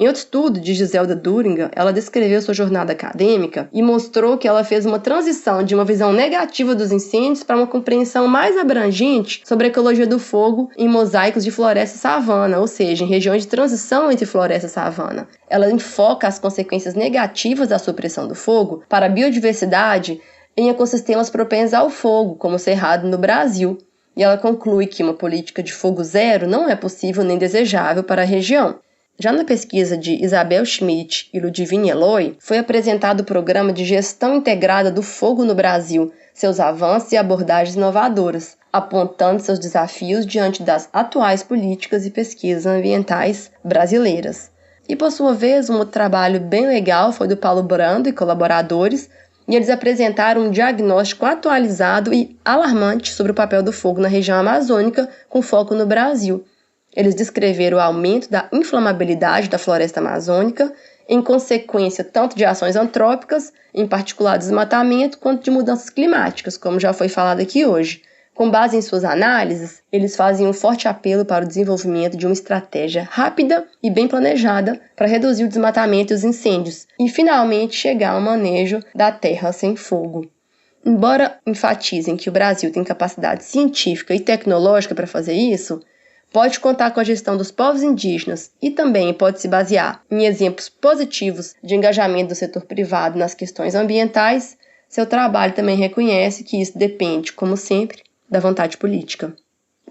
Em outro estudo de Giselda Duringer, ela descreveu sua jornada acadêmica e mostrou que ela fez uma transição de uma visão negativa dos incêndios para uma compreensão mais abrangente sobre a ecologia do fogo em mosaicos de floresta e savana, ou seja, em regiões de transição entre floresta e savana. Ela enfoca as consequências negativas da supressão do fogo para a biodiversidade em ecossistemas propensos ao fogo, como o Cerrado no Brasil. E ela conclui que uma política de fogo zero não é possível nem desejável para a região. Já na pesquisa de Isabel Schmidt e Ludivine Eloy, foi apresentado o Programa de Gestão Integrada do Fogo no Brasil, seus avanços e abordagens inovadoras, apontando seus desafios diante das atuais políticas e pesquisas ambientais brasileiras. E, por sua vez, um outro trabalho bem legal foi do Paulo Brando e colaboradores, e eles apresentaram um diagnóstico atualizado e alarmante sobre o papel do fogo na região amazônica, com foco no Brasil. Eles descreveram o aumento da inflamabilidade da floresta amazônica, em consequência tanto de ações antrópicas, em particular desmatamento, quanto de mudanças climáticas, como já foi falado aqui hoje. Com base em suas análises, eles fazem um forte apelo para o desenvolvimento de uma estratégia rápida e bem planejada para reduzir o desmatamento e os incêndios, e finalmente chegar ao manejo da terra sem fogo. Embora enfatizem que o Brasil tem capacidade científica e tecnológica para fazer isso, pode contar com a gestão dos povos indígenas e também pode se basear em exemplos positivos de engajamento do setor privado nas questões ambientais. Seu trabalho também reconhece que isso depende, como sempre, da vontade política.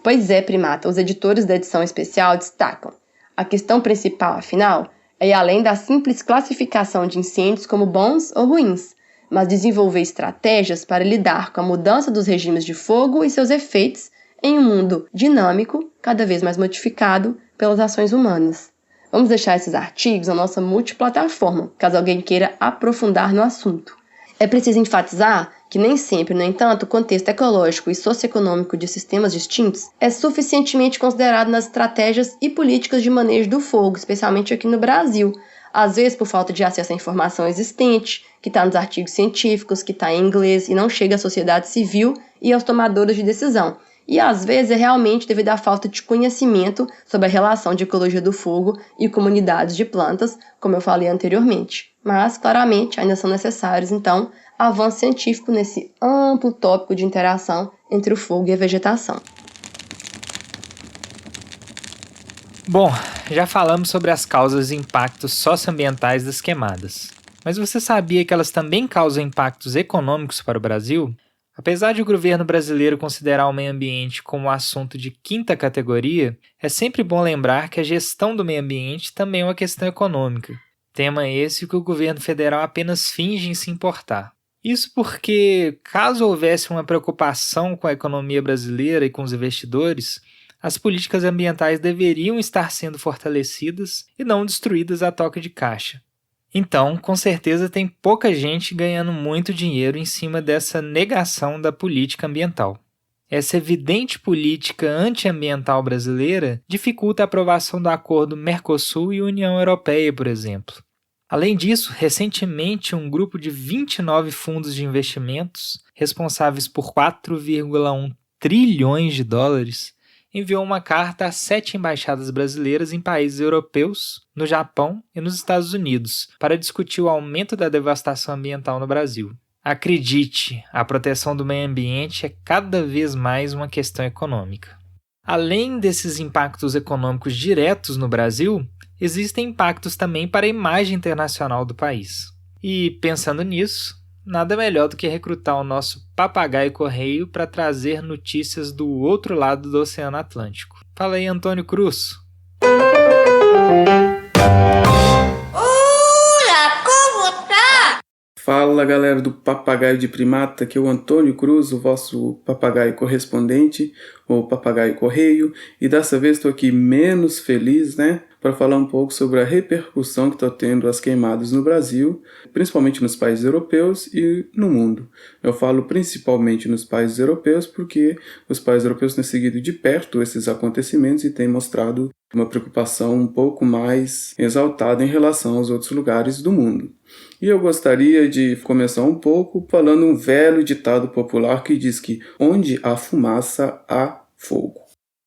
Pois é, primata, os editores da edição especial destacam: a questão principal, afinal, é ir além da simples classificação de incêndios como bons ou ruins, mas desenvolver estratégias para lidar com a mudança dos regimes de fogo e seus efeitos em um mundo dinâmico, cada vez mais modificado pelas ações humanas. Vamos deixar esses artigos na nossa multiplataforma, caso alguém queira aprofundar no assunto. É preciso enfatizar que nem sempre, no entanto, o contexto ecológico e socioeconômico de sistemas distintos é suficientemente considerado nas estratégias e políticas de manejo do fogo, especialmente aqui no Brasil, às vezes por falta de acesso à informação existente, que está nos artigos científicos, que está em inglês e não chega à sociedade civil e aos tomadores de decisão. E às vezes é realmente devido à falta de conhecimento sobre a relação de ecologia do fogo e comunidades de plantas, como eu falei anteriormente. Mas, claramente, ainda são necessários, então, avanço científico nesse amplo tópico de interação entre o fogo e a vegetação. Bom, já falamos sobre as causas e impactos socioambientais das queimadas. Mas você sabia que elas também causam impactos econômicos para o Brasil? Apesar de o governo brasileiro considerar o meio ambiente como um assunto de quinta categoria, é sempre bom lembrar que a gestão do meio ambiente também é uma questão econômica. Tema esse que o governo federal apenas finge em se importar. Isso porque, caso houvesse uma preocupação com a economia brasileira e com os investidores, as políticas ambientais deveriam estar sendo fortalecidas e não destruídas a toque de caixa. Então, com certeza tem pouca gente ganhando muito dinheiro em cima dessa negação da política ambiental. Essa evidente política antiambiental brasileira dificulta a aprovação do acordo Mercosul e União Europeia, por exemplo. Além disso, recentemente um grupo de 29 fundos de investimentos, responsáveis por 4,1 trilhões de dólares, enviou uma carta a 7 embaixadas brasileiras em países europeus, no Japão e nos Estados Unidos, para discutir o aumento da devastação ambiental no Brasil. Acredite, a proteção do meio ambiente é cada vez mais uma questão econômica. Além desses impactos econômicos diretos no Brasil, existem impactos também para a imagem internacional do país. E, pensando nisso, nada melhor do que recrutar o nosso papagaio correio para trazer notícias do outro lado do Oceano Atlântico. Fala aí, Antônio Cruz. Fala, galera do Papagaio de Primata, aqui é o Antônio Cruz, o vosso papagaio correspondente, ou papagaio correio, e dessa vez estou aqui menos feliz, para falar um pouco sobre a repercussão que está tendo as queimadas no Brasil, principalmente nos países europeus e no mundo. Eu falo principalmente nos países europeus porque os países europeus têm seguido de perto esses acontecimentos e têm mostrado uma preocupação um pouco mais exaltada em relação aos outros lugares do mundo. E eu gostaria de começar um pouco falando um velho ditado popular que diz que onde há fumaça, há fogo.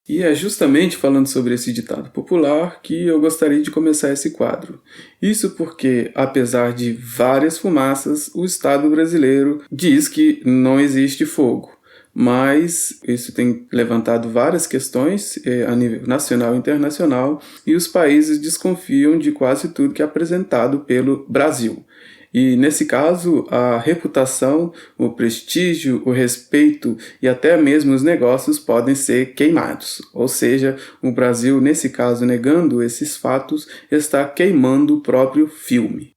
E é justamente falando sobre esse ditado popular que eu gostaria de começar esse quadro. Isso porque, apesar de várias fumaças, o Estado brasileiro diz que não existe fogo. Mas isso tem levantado várias questões a nível nacional e internacional, e os países desconfiam de quase tudo que é apresentado pelo Brasil. E, nesse caso, a reputação, o prestígio, o respeito e até mesmo os negócios podem ser queimados. Ou seja, o Brasil, nesse caso, negando esses fatos, está queimando o próprio filme.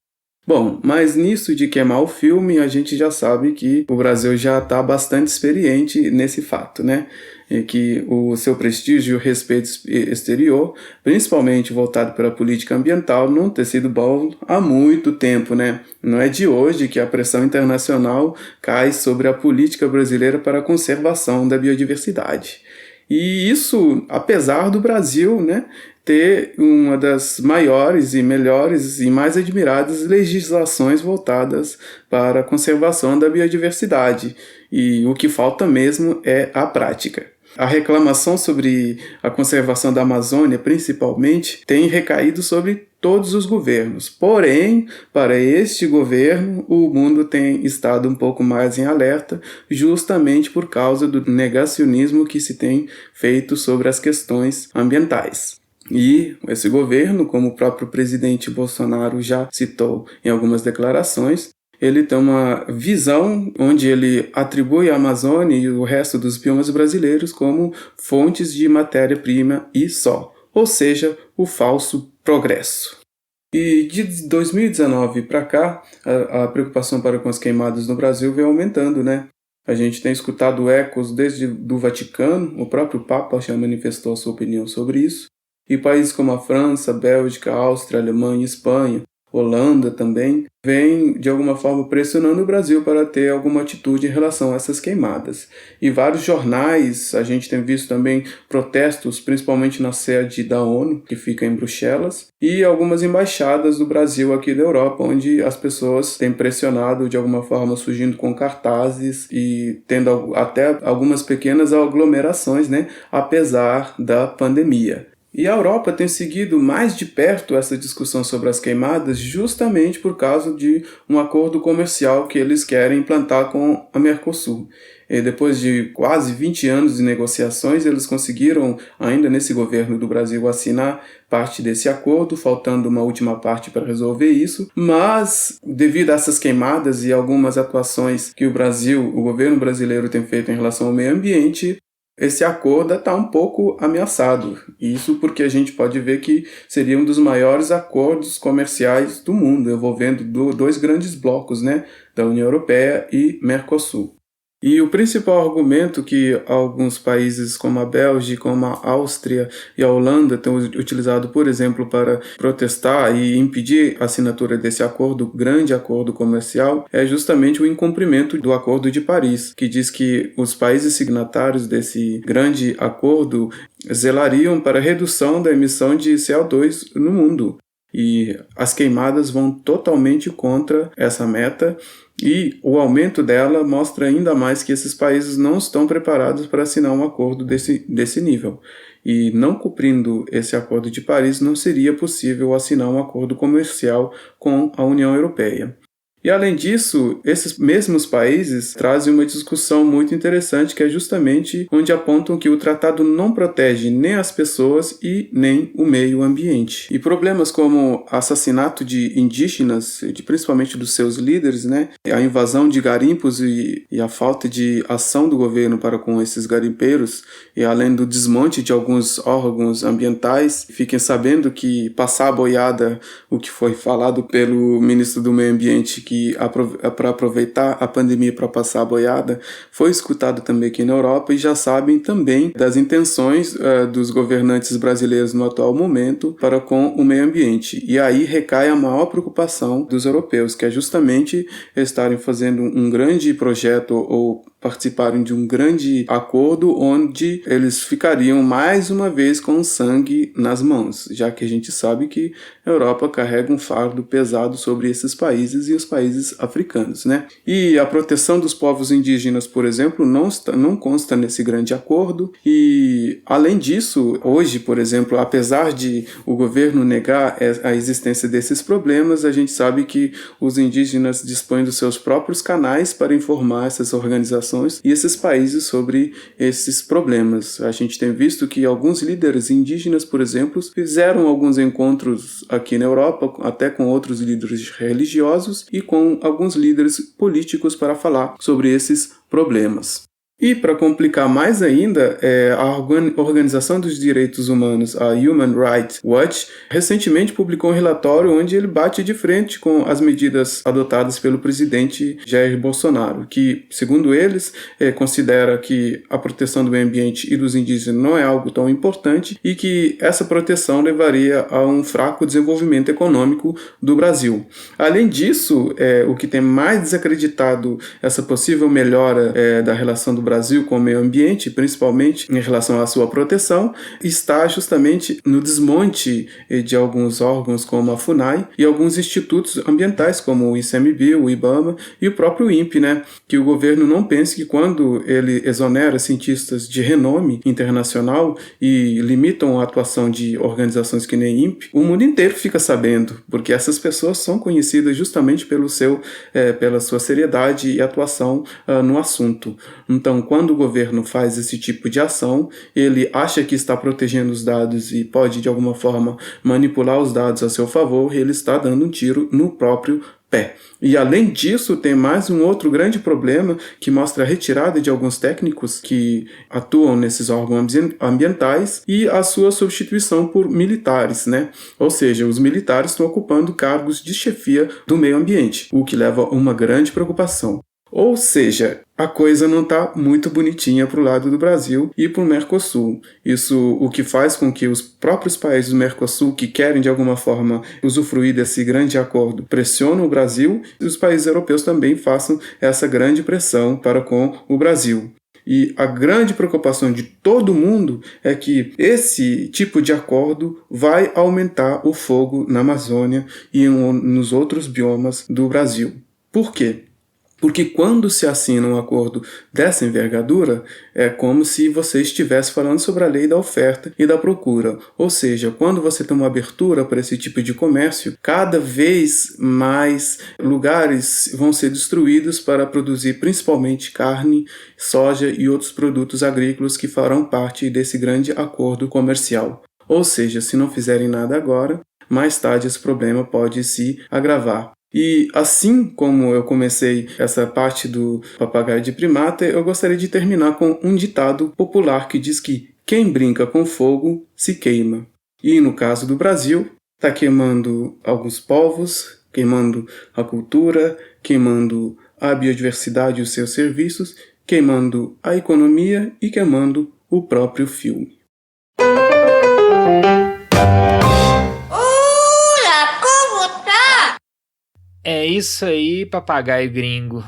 Bom, mas nisso de queimar o filme, a gente já sabe que o Brasil já está bastante experiente nesse fato, E que o seu prestígio e o respeito exterior, principalmente voltado para a política ambiental, não tem sido bom há muito tempo, Não é de hoje que a pressão internacional cai sobre a política brasileira para a conservação da biodiversidade. E isso, apesar do Brasil, ter uma das maiores e melhores e mais admiradas legislações voltadas para a conservação da biodiversidade. E o que falta mesmo é a prática. A reclamação sobre a conservação da Amazônia, principalmente, tem recaído sobre todos os governos. Porém, para este governo, o mundo tem estado um pouco mais em alerta, justamente por causa do negacionismo que se tem feito sobre as questões ambientais. E esse governo, como o próprio presidente Bolsonaro já citou em algumas declarações, ele tem uma visão onde ele atribui a Amazônia e o resto dos biomas brasileiros como fontes de matéria-prima e só, ou seja, o falso progresso. E de 2019 para cá, a preocupação para com as queimadas no Brasil vem aumentando, A gente tem escutado ecos desde do Vaticano, o próprio Papa já manifestou a sua opinião sobre isso, e países como a França, Bélgica, Áustria, Alemanha e Espanha Holanda também, vem de alguma forma pressionando o Brasil para ter alguma atitude em relação a essas queimadas. E vários jornais, a gente tem visto também protestos, principalmente na sede da ONU, que fica em Bruxelas, e algumas embaixadas do Brasil aqui da Europa, onde as pessoas têm pressionado de alguma forma, surgindo com cartazes e tendo até algumas pequenas aglomerações, né, apesar da pandemia. E a Europa tem seguido mais de perto essa discussão sobre as queimadas justamente por causa de um acordo comercial que eles querem implantar com a Mercosul. E depois de quase 20 anos de negociações, eles conseguiram, ainda nesse governo do Brasil, assinar parte desse acordo, faltando uma última parte para resolver isso. Mas, devido a essas queimadas e algumas atuações que o governo brasileiro tem feito em relação ao meio ambiente, esse acordo está um pouco ameaçado. Isso porque a gente pode ver que seria um dos maiores acordos comerciais do mundo, envolvendo dois grandes blocos, né, da União Europeia e Mercosul. E o principal argumento que alguns países como a Bélgica, como a Áustria e a Holanda têm utilizado, por exemplo, para protestar e impedir a assinatura desse acordo, grande acordo comercial, é justamente o incumprimento do Acordo de Paris, que diz que os países signatários desse grande acordo zelariam para a redução da emissão de CO2 no mundo. E as queimadas vão totalmente contra essa meta, e o aumento dela mostra ainda mais que esses países não estão preparados para assinar um acordo desse nível. E não cumprindo esse Acordo de Paris, não seria possível assinar um acordo comercial com a União Europeia. E além disso, esses mesmos países trazem uma discussão muito interessante, que é justamente onde apontam que o tratado não protege nem as pessoas e nem o meio ambiente. E problemas como assassinato de indígenas, principalmente dos seus líderes, né, a invasão de garimpos e a falta de ação do governo para com esses garimpeiros, e além do desmonte de alguns órgãos ambientais, fiquem sabendo que passar a boiada, o que foi falado pelo ministro do Meio Ambiente, que para aproveitar a pandemia para passar a boiada, foi escutado também aqui na Europa, e já sabem também das intenções dos governantes brasileiros no atual momento para com o meio ambiente. E aí recai a maior preocupação dos europeus, que é justamente estarem fazendo um grande projeto ou participarem de um grande acordo onde eles ficariam mais uma vez com sangue nas mãos, já que a gente sabe que a Europa carrega um fardo pesado sobre esses países e os países africanos, né? E a proteção dos povos indígenas, por exemplo, não consta nesse grande acordo. E além disso, hoje, por exemplo, apesar de o governo negar a existência desses problemas, a gente sabe que os indígenas dispõem dos seus próprios canais para informar essas organizações e esses países sobre esses problemas. A gente tem visto que alguns líderes indígenas, por exemplo, fizeram alguns encontros aqui na Europa, até com outros líderes religiosos e com alguns líderes políticos para falar sobre esses problemas. E para complicar mais ainda, a Organização dos Direitos Humanos, a Human Rights Watch, recentemente publicou um relatório onde ele bate de frente com as medidas adotadas pelo presidente Jair Bolsonaro, que, segundo eles, considera que a proteção do meio ambiente e dos indígenas não é algo tão importante e que essa proteção levaria a um fraco desenvolvimento econômico do Brasil. Além disso, o que tem mais desacreditado essa possível melhora da relação do Brasil com o meio ambiente, principalmente em relação à sua proteção, está justamente no desmonte de alguns órgãos como a FUNAI e alguns institutos ambientais como o ICMBio, o IBAMA e o próprio INPE, né? Que o governo não pense que quando ele exonera cientistas de renome internacional e limitam a atuação de organizações que nem INPE, o mundo inteiro fica sabendo, porque essas pessoas são conhecidas justamente pela sua seriedade e atuação no assunto. Então, quando o governo faz esse tipo de ação, ele acha que está protegendo os dados e pode, de alguma forma, manipular os dados a seu favor, ele está dando um tiro no próprio pé. E, além disso, tem mais um outro grande problema que mostra a retirada de alguns técnicos que atuam nesses órgãos ambientais e a sua substituição por militares, né? Ou seja, os militares estão ocupando cargos de chefia do meio ambiente, o que leva a uma grande preocupação. Ou seja, a coisa não está muito bonitinha para o lado do Brasil e para o Mercosul. Isso o que faz com que os próprios países do Mercosul, que querem de alguma forma usufruir desse grande acordo, pressionam o Brasil, e os países europeus também façam essa grande pressão para com o Brasil. E a grande preocupação de todo mundo é que esse tipo de acordo vai aumentar o fogo na Amazônia e nos outros biomas do Brasil. Por quê? Porque quando se assina um acordo dessa envergadura, é como se você estivesse falando sobre a lei da oferta e da procura. Ou seja, quando você tem uma abertura para esse tipo de comércio, cada vez mais lugares vão ser destruídos para produzir principalmente carne, soja e outros produtos agrícolas que farão parte desse grande acordo comercial. Ou seja, se não fizerem nada agora, mais tarde esse problema pode se agravar. E assim como eu comecei essa parte do papagaio de primata, eu gostaria de terminar com um ditado popular que diz que quem brinca com fogo se queima. E no caso do Brasil, está queimando alguns povos, queimando a cultura, queimando a biodiversidade e os seus serviços, queimando a economia e queimando o próprio filme. É isso aí, papagaio gringo.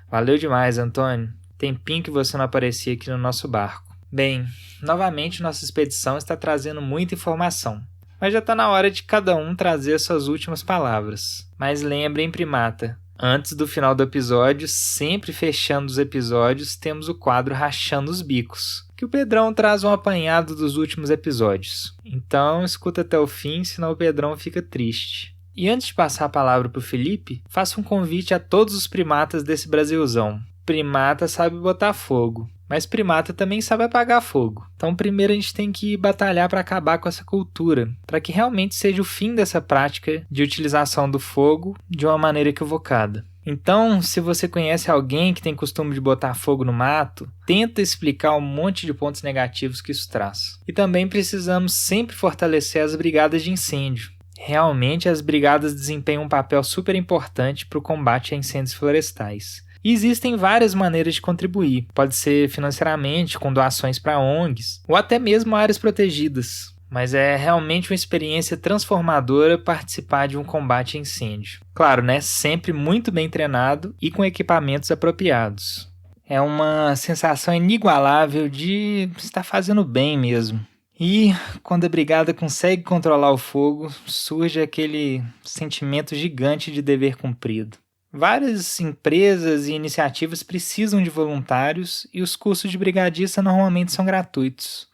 Valeu demais, Antônio. Tempinho que você não aparecia aqui no nosso barco. Bem, novamente nossa expedição está trazendo muita informação, mas já está na hora de cada um trazer suas últimas palavras. Mas lembrem, primata, antes do final do episódio, sempre fechando os episódios, temos o quadro Rachando os Bicos, que o Pedrão traz um apanhado dos últimos episódios. Então, escuta até o fim, senão o Pedrão fica triste. E antes de passar a palavra para o Felipe, faço um convite a todos os primatas desse Brasilzão. Primata sabe botar fogo, mas primata também sabe apagar fogo. Então primeiro a gente tem que batalhar para acabar com essa cultura, para que realmente seja o fim dessa prática de utilização do fogo de uma maneira equivocada. Então, se você conhece alguém que tem costume de botar fogo no mato, tenta explicar um monte de pontos negativos que isso traz. E também precisamos sempre fortalecer as brigadas de incêndio. Realmente, as brigadas desempenham um papel super importante para o combate a incêndios florestais. E existem várias maneiras de contribuir. Pode ser financeiramente, com doações para ONGs, ou até mesmo áreas protegidas. Mas é realmente uma experiência transformadora participar de um combate a incêndio. Claro, né? Sempre muito bem treinado e com equipamentos apropriados. É uma sensação inigualável de estar fazendo bem mesmo. E quando a brigada consegue controlar o fogo, surge aquele sentimento gigante de dever cumprido. Várias empresas e iniciativas precisam de voluntários e os cursos de brigadista normalmente são gratuitos.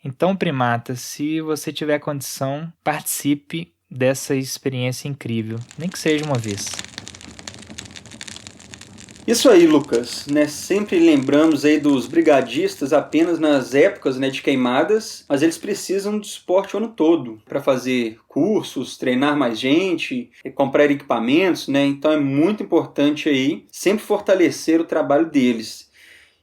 Então, primata, se você tiver condição, participe dessa experiência incrível, nem que seja uma vez. Isso aí, Lucas, né? Sempre lembramos aí dos brigadistas apenas nas épocas, né, de queimadas, mas eles precisam de suporte o ano todo para fazer cursos, treinar mais gente, comprar equipamentos, né? Então é muito importante aí sempre fortalecer o trabalho deles.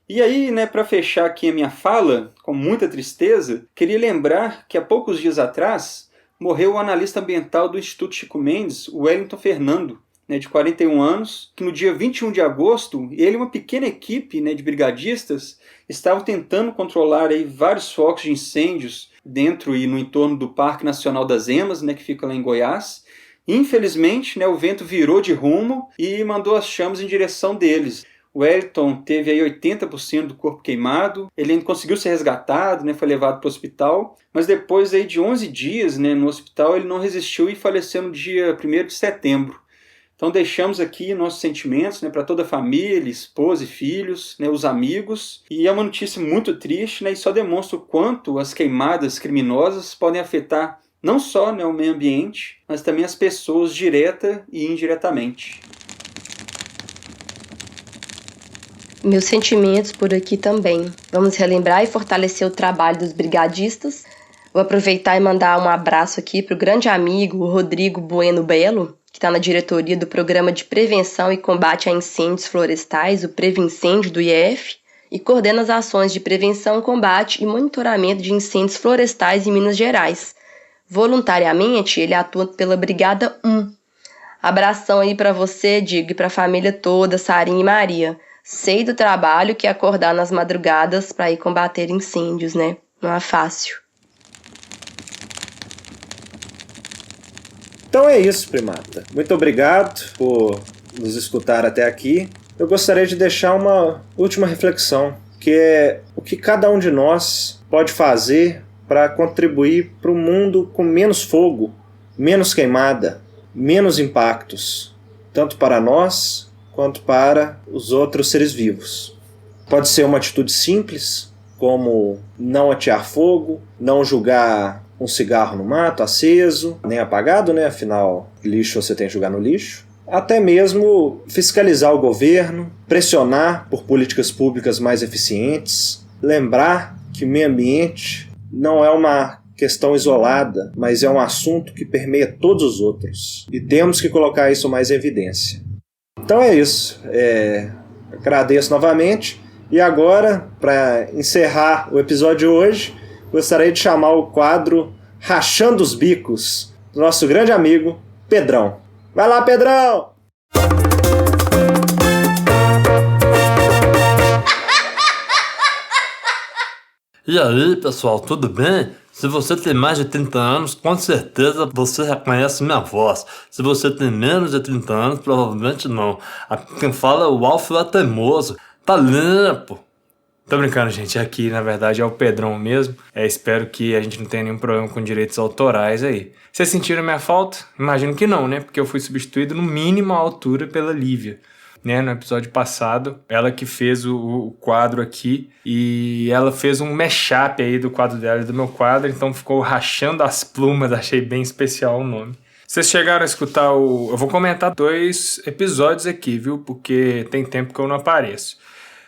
E aí, né, para fechar aqui a minha fala, com muita tristeza, queria lembrar que há poucos dias atrás morreu o analista ambiental do Instituto Chico Mendes, o Wellington Fernando, de 41 anos, que no dia 21 de agosto, ele e uma pequena equipe, né, de brigadistas estavam tentando controlar aí vários focos de incêndios dentro e no entorno do Parque Nacional das Emas, né, que fica lá em Goiás. Infelizmente, né, o vento virou de rumo e mandou as chamas em direção deles. O Wellington teve aí 80% do corpo queimado, ele ainda conseguiu ser resgatado, né, foi levado para o hospital, mas depois aí de 11 dias, né, no hospital ele não resistiu e faleceu no dia 1º de setembro. Então deixamos aqui nossos sentimentos, né, para toda a família, esposa e filhos, né, os amigos. E é uma notícia muito triste, né, e só demonstra o quanto as queimadas criminosas podem afetar não só, né, o meio ambiente, mas também as pessoas direta e indiretamente. Meus sentimentos por aqui também. Vamos relembrar e fortalecer o trabalho dos brigadistas. Vou aproveitar e mandar um abraço aqui para o grande amigo o Rodrigo Bueno Belo, que está na diretoria do Programa de Prevenção e Combate a Incêndios Florestais, o Previncêndio do IEF, e coordena as ações de prevenção, combate e monitoramento de incêndios florestais em Minas Gerais. Voluntariamente, ele atua pela Brigada 1. Abração aí pra você, Digo, e pra família toda, Sarinha e Maria. Sei do trabalho que é acordar nas madrugadas pra ir combater incêndios, né? Não é fácil. Então é isso, primata. Muito obrigado por nos escutar até aqui. Eu gostaria de deixar uma última reflexão, que é o que cada um de nós pode fazer para contribuir para um mundo com menos fogo, menos queimada, menos impactos, tanto para nós quanto para os outros seres vivos. Pode ser uma atitude simples, como não atear fogo, não jogar um cigarro no mato aceso, nem apagado, né? Afinal, lixo você tem que jogar no lixo. Até mesmo fiscalizar o governo, pressionar por políticas públicas mais eficientes, lembrar que o meio ambiente não é uma questão isolada, mas é um assunto que permeia todos os outros. E temos que colocar isso mais em evidência. Então é isso. Agradeço novamente. E agora, para encerrar o episódio de hoje, gostaria de chamar o quadro Rachando os Bicos do nosso grande amigo Pedrão. Vai lá, Pedrão! E aí, pessoal, tudo bem? Se você tem mais de 30 anos, com certeza você reconhece minha voz. Se você tem menos de 30 anos, provavelmente não. Quem fala é o Alfio é teimoso. Tá limpo. Tô brincando, gente. Aqui, na verdade, é o Pedrão mesmo. Espero que a gente não tenha nenhum problema com direitos autorais aí. Vocês sentiram minha falta? Imagino que não, né? Porque eu fui substituído no mínimo à altura pela Lívia. Né, no episódio passado, ela que fez o quadro aqui e ela fez um mashup aí do quadro dela e do meu quadro, então ficou Rachando as Plumas, achei bem especial o nome. Vocês chegaram a escutar eu vou comentar 2 episódios aqui, viu, porque tem tempo que eu não apareço.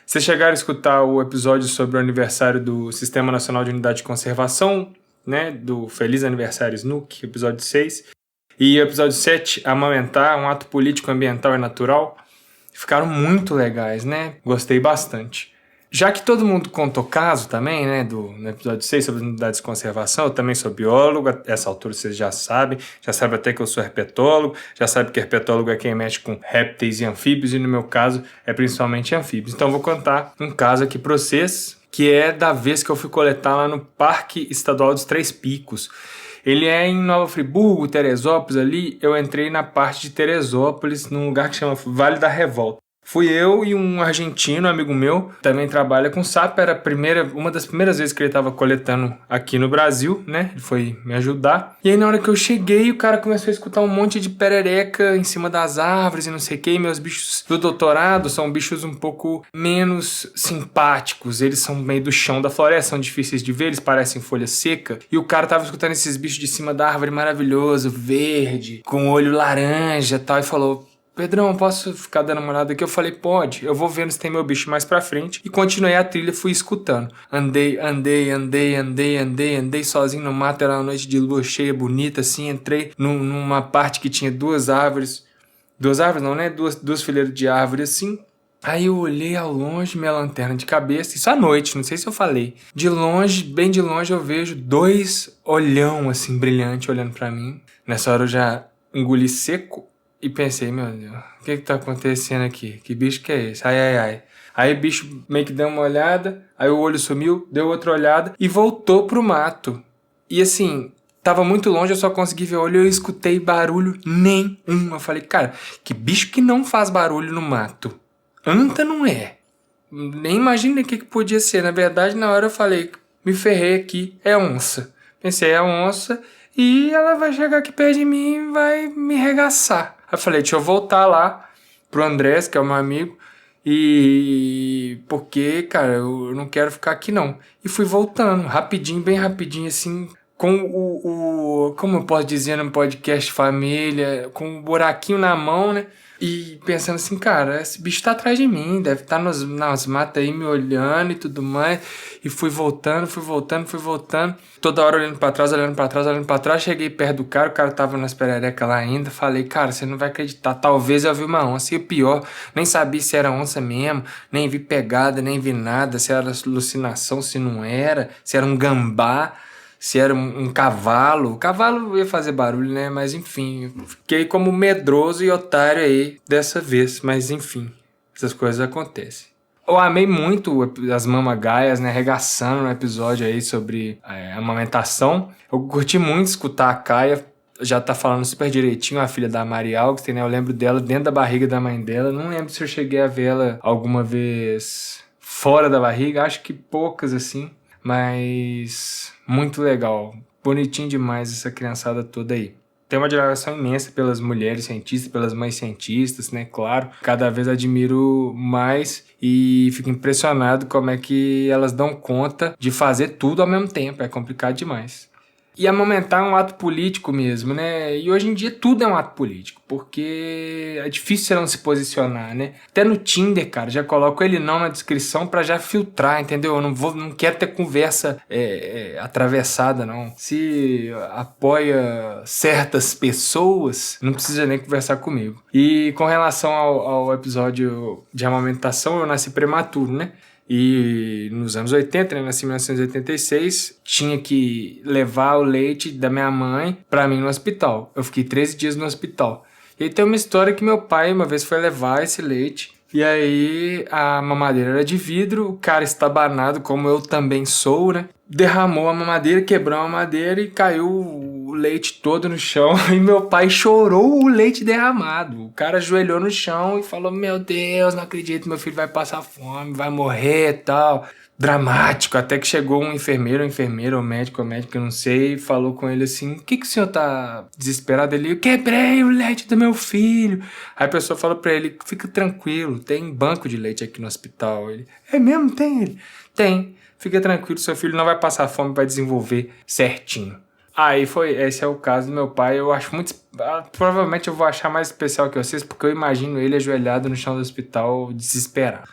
Vocês chegaram a escutar o episódio sobre o aniversário do Sistema Nacional de Unidade de Conservação, né, do Feliz Aniversário SNUC, episódio 6, e o episódio 7, Amamentar, um ato político, ambiental e natural. Ficaram muito legais, né? Gostei bastante. Já que todo mundo contou caso também, né? No episódio 6 sobre unidades de conservação, eu também sou biólogo, a essa altura vocês já sabem até que eu sou herpetólogo, já sabe que herpetólogo é quem mexe com répteis e anfíbios, e no meu caso é principalmente anfíbios. Então eu vou contar um caso aqui para vocês, que é da vez que eu fui coletar lá no Parque Estadual dos Três Picos. Ele é em Nova Friburgo, Teresópolis ali. Eu entrei na parte de Teresópolis, num lugar que chama Vale da Revolta. Fui eu e um argentino, amigo meu, também trabalha com sapo. Era uma das primeiras vezes que ele estava coletando aqui no Brasil, né? Ele foi me ajudar. E aí na hora que eu cheguei, o cara começou a escutar um monte de perereca em cima das árvores e não sei o que. E meus bichos do doutorado são bichos um pouco menos simpáticos. Eles são meio do chão da floresta, são difíceis de ver, eles parecem folha seca. E o cara tava escutando esses bichos de cima da árvore maravilhoso, verde, com olho laranja e tal, e falou: Pedrão, posso ficar dando uma olhada aqui? Eu falei, pode. Eu vou vendo se tem meu bicho mais pra frente. E continuei a trilha, fui escutando. Andei sozinho no mato. Era uma noite de lua cheia, bonita, assim. Entrei numa parte que tinha 2 árvores. 2 árvores não, né? Duas fileiras de árvore, assim. Aí eu olhei ao longe, minha lanterna de cabeça. Isso à noite, não sei se eu falei. De longe, bem de longe, eu vejo 2 olhão, assim, brilhante, olhando pra mim. Nessa hora eu já engoli seco. E pensei, meu Deus, o que tá acontecendo aqui? Que bicho que é esse? Ai. Aí o bicho meio que deu uma olhada, aí o olho sumiu, deu outra olhada e voltou pro mato. E assim, tava muito longe, eu só consegui ver o olho e eu escutei barulho nenhum. Eu falei, cara, que bicho que não faz barulho no mato? Anta não é. Nem imaginei o que podia ser. Na verdade, na hora eu falei, me ferrei aqui, é onça. Pensei, é onça e ela vai chegar aqui perto de mim e vai me regaçar. Aí eu falei, deixa eu voltar lá pro Andrés, que é o meu amigo, e porque, cara, eu não quero ficar aqui não. E fui voltando, rapidinho, bem rapidinho, assim, com como eu posso dizer no podcast família, com um buraquinho na mão, né? E pensando assim, cara, esse bicho tá atrás de mim, deve estar nas matas aí me olhando e tudo mais. E fui voltando. Toda hora olhando pra trás. Cheguei perto do cara, o cara tava nas pererecas lá ainda. Falei, cara, você não vai acreditar, talvez eu vi uma onça. E o pior, nem sabia se era onça mesmo, nem vi pegada, nem vi nada, se era alucinação, se não era, se era um gambá. se era um cavalo. O cavalo ia fazer barulho, né? Mas enfim, fiquei como medroso e otário aí dessa vez. Mas enfim, essas coisas acontecem. Eu amei muito as mamagaias, né? Arregaçando no episódio aí sobre amamentação. Eu curti muito escutar a Kaia. Já tá falando super direitinho, a filha da Mari Augustin, né? Eu lembro dela dentro da barriga da mãe dela. Não lembro se eu cheguei a ver ela alguma vez fora da barriga. Acho que poucas, assim. Mas muito legal. Bonitinho demais essa criançada toda aí. Tem uma admiração imensa pelas mulheres cientistas, pelas mães cientistas, né? Claro, cada vez admiro mais e fico impressionado como é que elas dão conta de fazer tudo ao mesmo tempo. É complicado demais. E amamentar é um ato político mesmo, né? E hoje em dia tudo é um ato político, porque é difícil você não se posicionar, né? Até no Tinder, cara, já coloco ele não na descrição pra já filtrar, entendeu? Eu não quero ter conversa atravessada, não. Se apoia certas pessoas, não precisa nem conversar comigo. E com relação ao episódio de amamentação, eu nasci prematuro, né? E nos anos 80, né, nasci em 1986, tinha que levar o leite da minha mãe pra mim no hospital. Eu fiquei 13 dias no hospital. E aí tem uma história que meu pai uma vez foi levar esse leite. E aí a mamadeira era de vidro, o cara estabanado, como eu também sou, né? Derramou a mamadeira, quebrou a mamadeira e caiu o leite todo no chão. E meu pai chorou o leite derramado. O cara ajoelhou no chão e falou: meu Deus, não acredito, meu filho vai passar fome, vai morrer e tal. Dramático, até que chegou um enfermeiro, ou médico, eu não sei, e falou com ele assim: o que o senhor tá desesperado? Ele: eu quebrei o leite do meu filho. Aí a pessoa falou pra ele: fica tranquilo, tem banco de leite aqui no hospital. Ele: é mesmo? Tem? Ele: tem, fica tranquilo, seu filho não vai passar fome, vai desenvolver certinho. Aí esse é o caso do meu pai. Eu acho muito, provavelmente eu vou achar mais especial que vocês, porque eu imagino ele ajoelhado no chão do hospital, desesperado.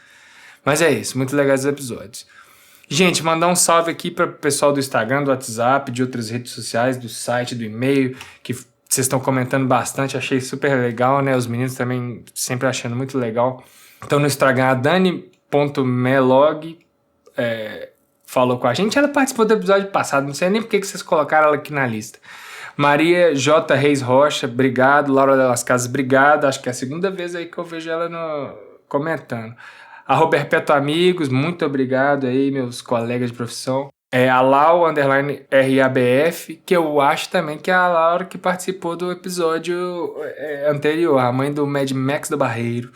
Mas é isso, muito legais os episódios. Gente, mandar um salve aqui para o pessoal do Instagram, do WhatsApp, de outras redes sociais, do site, do e-mail, que vocês estão comentando bastante, achei super legal, né? Os meninos também sempre achando muito legal. Então no Instagram, a Dani.melog falou com a gente, ela participou do episódio passado, não sei nem por que vocês colocaram ela aqui na lista. Maria J. Reis Rocha, obrigado. Laura Delas Casas, obrigado. Acho que é a segunda vez aí que eu vejo ela comentando. A Roberto Amigos, muito obrigado aí, meus colegas de profissão. A Lau, _RABF, que eu acho também que é a Laura que participou do episódio anterior, a mãe do Mad Max do Barreiro.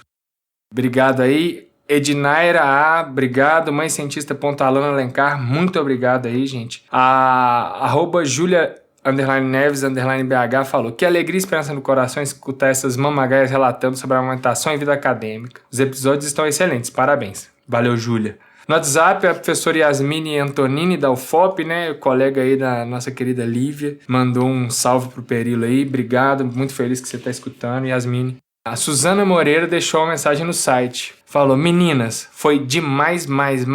Obrigado aí. Ednaira A, obrigado. Mãe Cientista Pontalana Alencar, muito obrigado aí, gente. A @Julia _Neves _BH falou: que alegria e esperança no coração escutar essas mamagaias relatando sobre a amamentação e vida acadêmica. Os episódios estão excelentes, parabéns. Valeu, Júlia. No WhatsApp, a professora Yasmine Antonini da UFOP, né, colega aí da nossa querida Lívia, mandou um salve pro Perilo aí, obrigado, muito feliz que você tá escutando, Yasmine. A Suzana Moreira deixou uma mensagem no site, falou: meninas, foi demais, mais.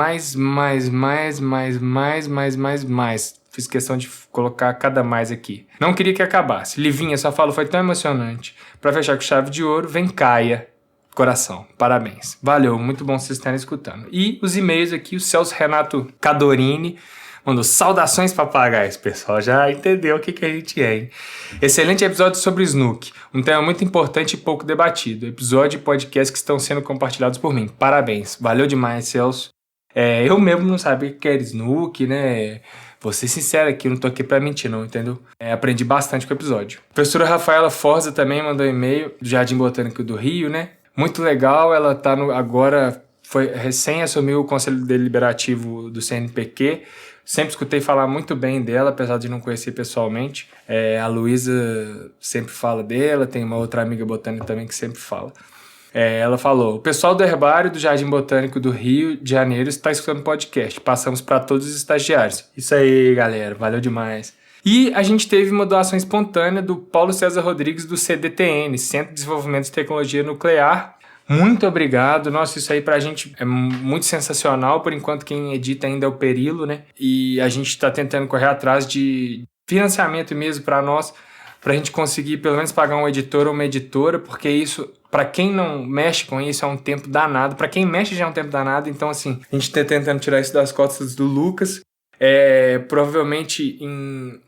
Fiz questão de colocar cada mais aqui. Não queria que acabasse. Livinha só falou: foi tão emocionante. Pra fechar com chave de ouro, vem Caia. Coração. Parabéns. Valeu, muito bom vocês estarem escutando. E os e-mails aqui, o Celso Renato Cadorini mandou: saudações papagaios, pessoal. Já entendeu o que a gente é, hein? Excelente episódio sobre Snook. Um tema muito importante e pouco debatido. Episódio e podcast que estão sendo compartilhados por mim. Parabéns. Valeu demais, Celso. Eu mesmo não sabia o que era Snook, né? Vou ser sincero aqui, eu não tô aqui pra mentir não, entendeu? Aprendi bastante com o episódio. A professora Rafaela Forza também mandou um e-mail do Jardim Botânico do Rio, né? Muito legal, ela tá agora, recém assumiu o Conselho Deliberativo do CNPq. Sempre escutei falar muito bem dela, apesar de não conhecer pessoalmente. A Luísa sempre fala dela, tem uma outra amiga botânica também que sempre fala. Ela falou: o pessoal do Herbário do Jardim Botânico do Rio de Janeiro está escutando podcast. Passamos para todos os estagiários. Isso aí, galera. Valeu demais. E a gente teve uma doação espontânea do Paulo César Rodrigues do CDTN, Centro de Desenvolvimento de Tecnologia Nuclear. Muito obrigado. Nossa, isso aí pra gente é muito sensacional. Por enquanto, quem edita ainda é o Perilo, né? E a gente tá tentando correr atrás de financiamento mesmo para nós, pra gente conseguir pelo menos pagar um editor ou uma editora, porque isso, pra quem não mexe com isso, é um tempo danado. Pra quem mexe já é um tempo danado. Então, assim, a gente tá tentando tirar isso das costas do Lucas. Provavelmente em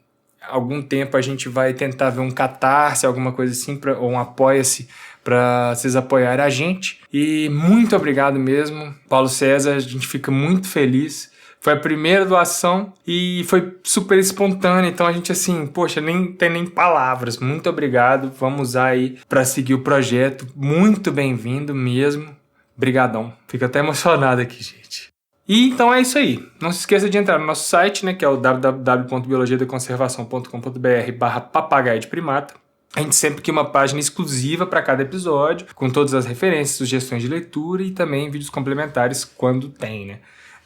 algum tempo a gente vai tentar ver um Catarse, alguma coisa assim, ou um Apoia-se, para vocês apoiarem a gente. E muito obrigado mesmo, Paulo César, a gente fica muito feliz. Foi a primeira doação e foi super espontânea, então a gente assim, poxa, nem tem nem palavras. Muito obrigado, vamos usar aí para seguir o projeto. Muito bem-vindo mesmo. Brigadão. Fico até emocionado aqui, gente. E então é isso aí. Não se esqueça de entrar no nosso site, né, que é o www.biologiadaconservação.com.br/papagaio de primata. A gente sempre cria uma página exclusiva para cada episódio, com todas as referências, sugestões de leitura e também vídeos complementares quando tem, né?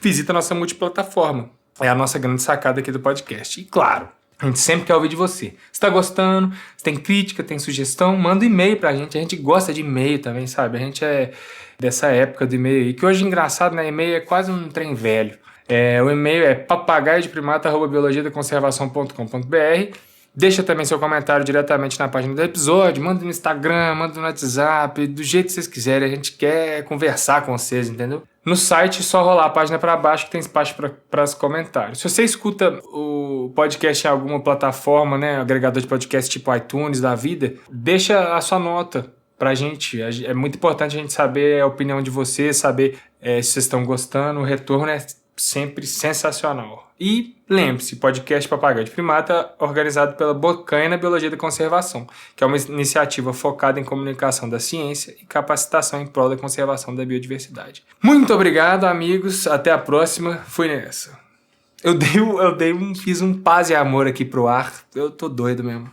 Visita a nossa multiplataforma. É a nossa grande sacada aqui do podcast. E claro, a gente sempre quer ouvir de você. Se tá gostando, se tem crítica, tem sugestão, manda um e-mail pra gente. A gente gosta de e-mail também, sabe? A gente é dessa época do e-mail aí, que hoje, engraçado, né? E-mail é quase um trem velho. O e-mail é papagaio-de-primata@biologiadaconservação.com.br. Deixa também seu comentário diretamente na página do episódio, manda no Instagram, manda no WhatsApp, do jeito que vocês quiserem, a gente quer conversar com vocês, entendeu? No site, só rolar a página para baixo que tem espaço para os comentários. Se você escuta o podcast em alguma plataforma, né, agregador de podcast tipo iTunes da vida, deixa a sua nota pra gente. É muito importante a gente saber a opinião de vocês, saber se vocês estão gostando, o retorno é sempre sensacional. E lembre-se, podcast Papagaio de Primata, organizado pela Bocaina Biologia da Conservação, que é uma iniciativa focada em comunicação da ciência e capacitação em prol da conservação da biodiversidade. Muito obrigado, amigos. Até a próxima. Fui nessa. Fiz um paz e amor aqui pro ar. Eu tô doido mesmo.